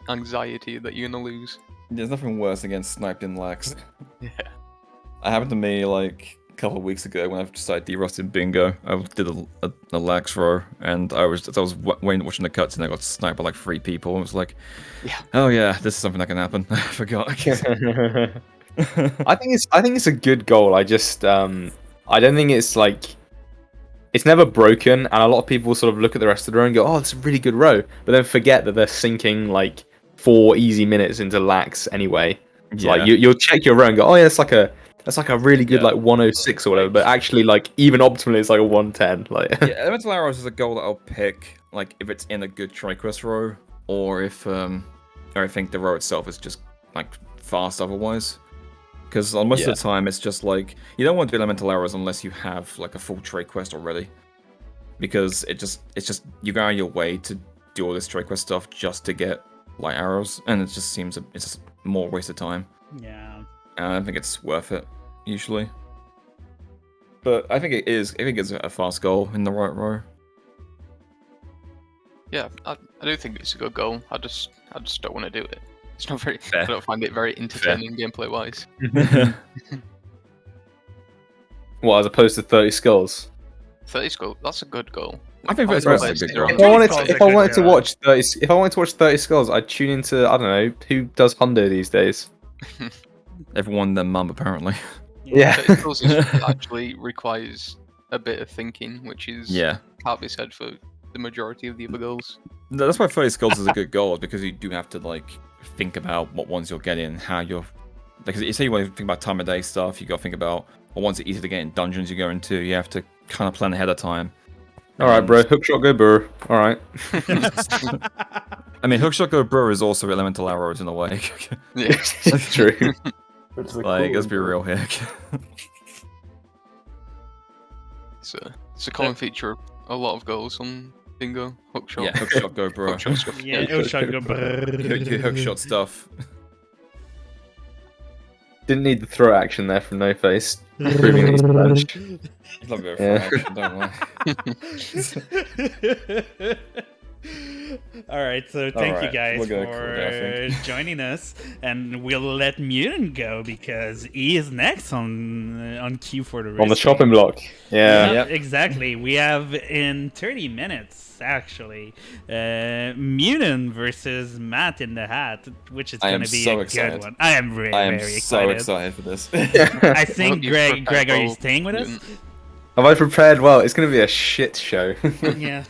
anxiety that you're gonna lose. There's nothing worse than getting sniped in lax. Yeah. It happened to me like a couple of weeks ago when I started derusting bingo. I did a lax row, and I was watching the cuts, and I got sniped by like 3 people. And it was like, Yeah. oh yeah, this is something that can happen. I forgot. I think it's a good goal. I just I don't think it's like it's never broken, and a lot of people sort of look at the rest of the row and go, "Oh, it's a really good row," but then forget that they're sinking like 4 easy minutes into lax anyway. It's like you'll check your row and go, "Oh yeah, that's like a really good Yeah. like 106 or whatever," but actually like even optimally it's like a 110. Like Yeah, elemental arrows is a goal that I'll pick like if it's in a good tri-quest row, or if I think the row itself is just like fast otherwise. Because on most of the time it's just like you don't want to do elemental arrows unless you have like a full trade quest already, because it's just you go out of your way to do all this trade quest stuff just to get light arrows, and it just seems it's just more waste of time. Yeah. And I don't think it's worth it usually. But I think it is. I think it's a fast goal in the right row. Yeah, I do think it's a good goal. I just don't want to do it. It's not very. Fair. I don't find it very entertaining gameplay wise. what, as opposed to 30 skulls? 30 goal. That's a good goal. I think I'd 30 say is a big zero. goal. If I wanted Skulls to, are if I good, wanted to yeah. watch 30, if I wanted to watch 30 skulls, I'd tune into I don't know who does Hundo these days. Everyone and their mum apparently. Yeah. 30 goals actually requires a bit of thinking, which is Yeah. can't be said for the majority of the other goals. No, that's why 30 skulls is a good goal, because you do have to like think about what ones you're getting and how you're. Because you say you want to think about time of day stuff, you got to think about what ones are easy to get in dungeons you go into. You have to kind of plan ahead of time. All right, bro. Hookshot go burr. All right. I mean, hookshot go bro is also elemental arrows in a way. Yeah. That's true. Which is a Like, cool let's be one. real here. It's a common feature of a lot of goals on bingo. Hookshot. Yeah, hookshot go bro. Hookshot stuff. Yeah, it'll shot go Your hookshot stuff. Didn't need the throw action there from No Face. Proving he's French. Love your Yeah. action, don't lie. All right, so thank you Alright, guys we're gonna cool down, I for joining us, and we'll let Mutant go because he is next on queue for the race. On the chopping block. Yeah. Yep, exactly. We have in 30 minutes actually, Mutant versus Matt in the Hat, which is I going am to be so a excited. good one. I am very, I am very so excited. excited for this. I think You Greg, prepared are you goal, staying with us? Mutant. Have I prepared well? It's going to be a shit show. Yeah.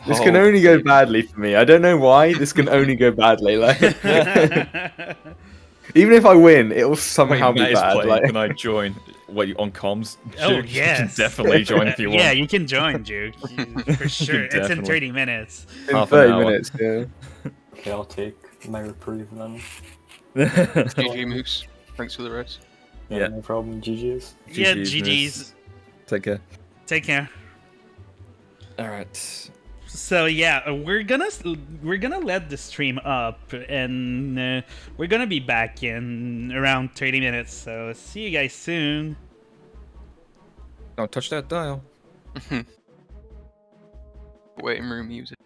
This can only go badly for me. I don't know why. This can only go badly. Like, even if I win, it will somehow Wait, Matt be is bad. playing. Like, Can I join? Wait, on comms? Oh, You can yes. definitely join if you want. Yeah, you can join, Duke. For sure. It's in definitely. 30 minutes. in half an 30 hour. minutes. Yeah. Okay, I'll take my reprieve then. GG Moose. Thanks for the race. Yeah. No problem. GG's. Yeah, GG's, GG's. Take care. Take care. All right. So yeah, we're gonna let the stream up, and we're gonna be back in around 30 minutes. So see you guys soon. Don't touch that dial. Waiting room music.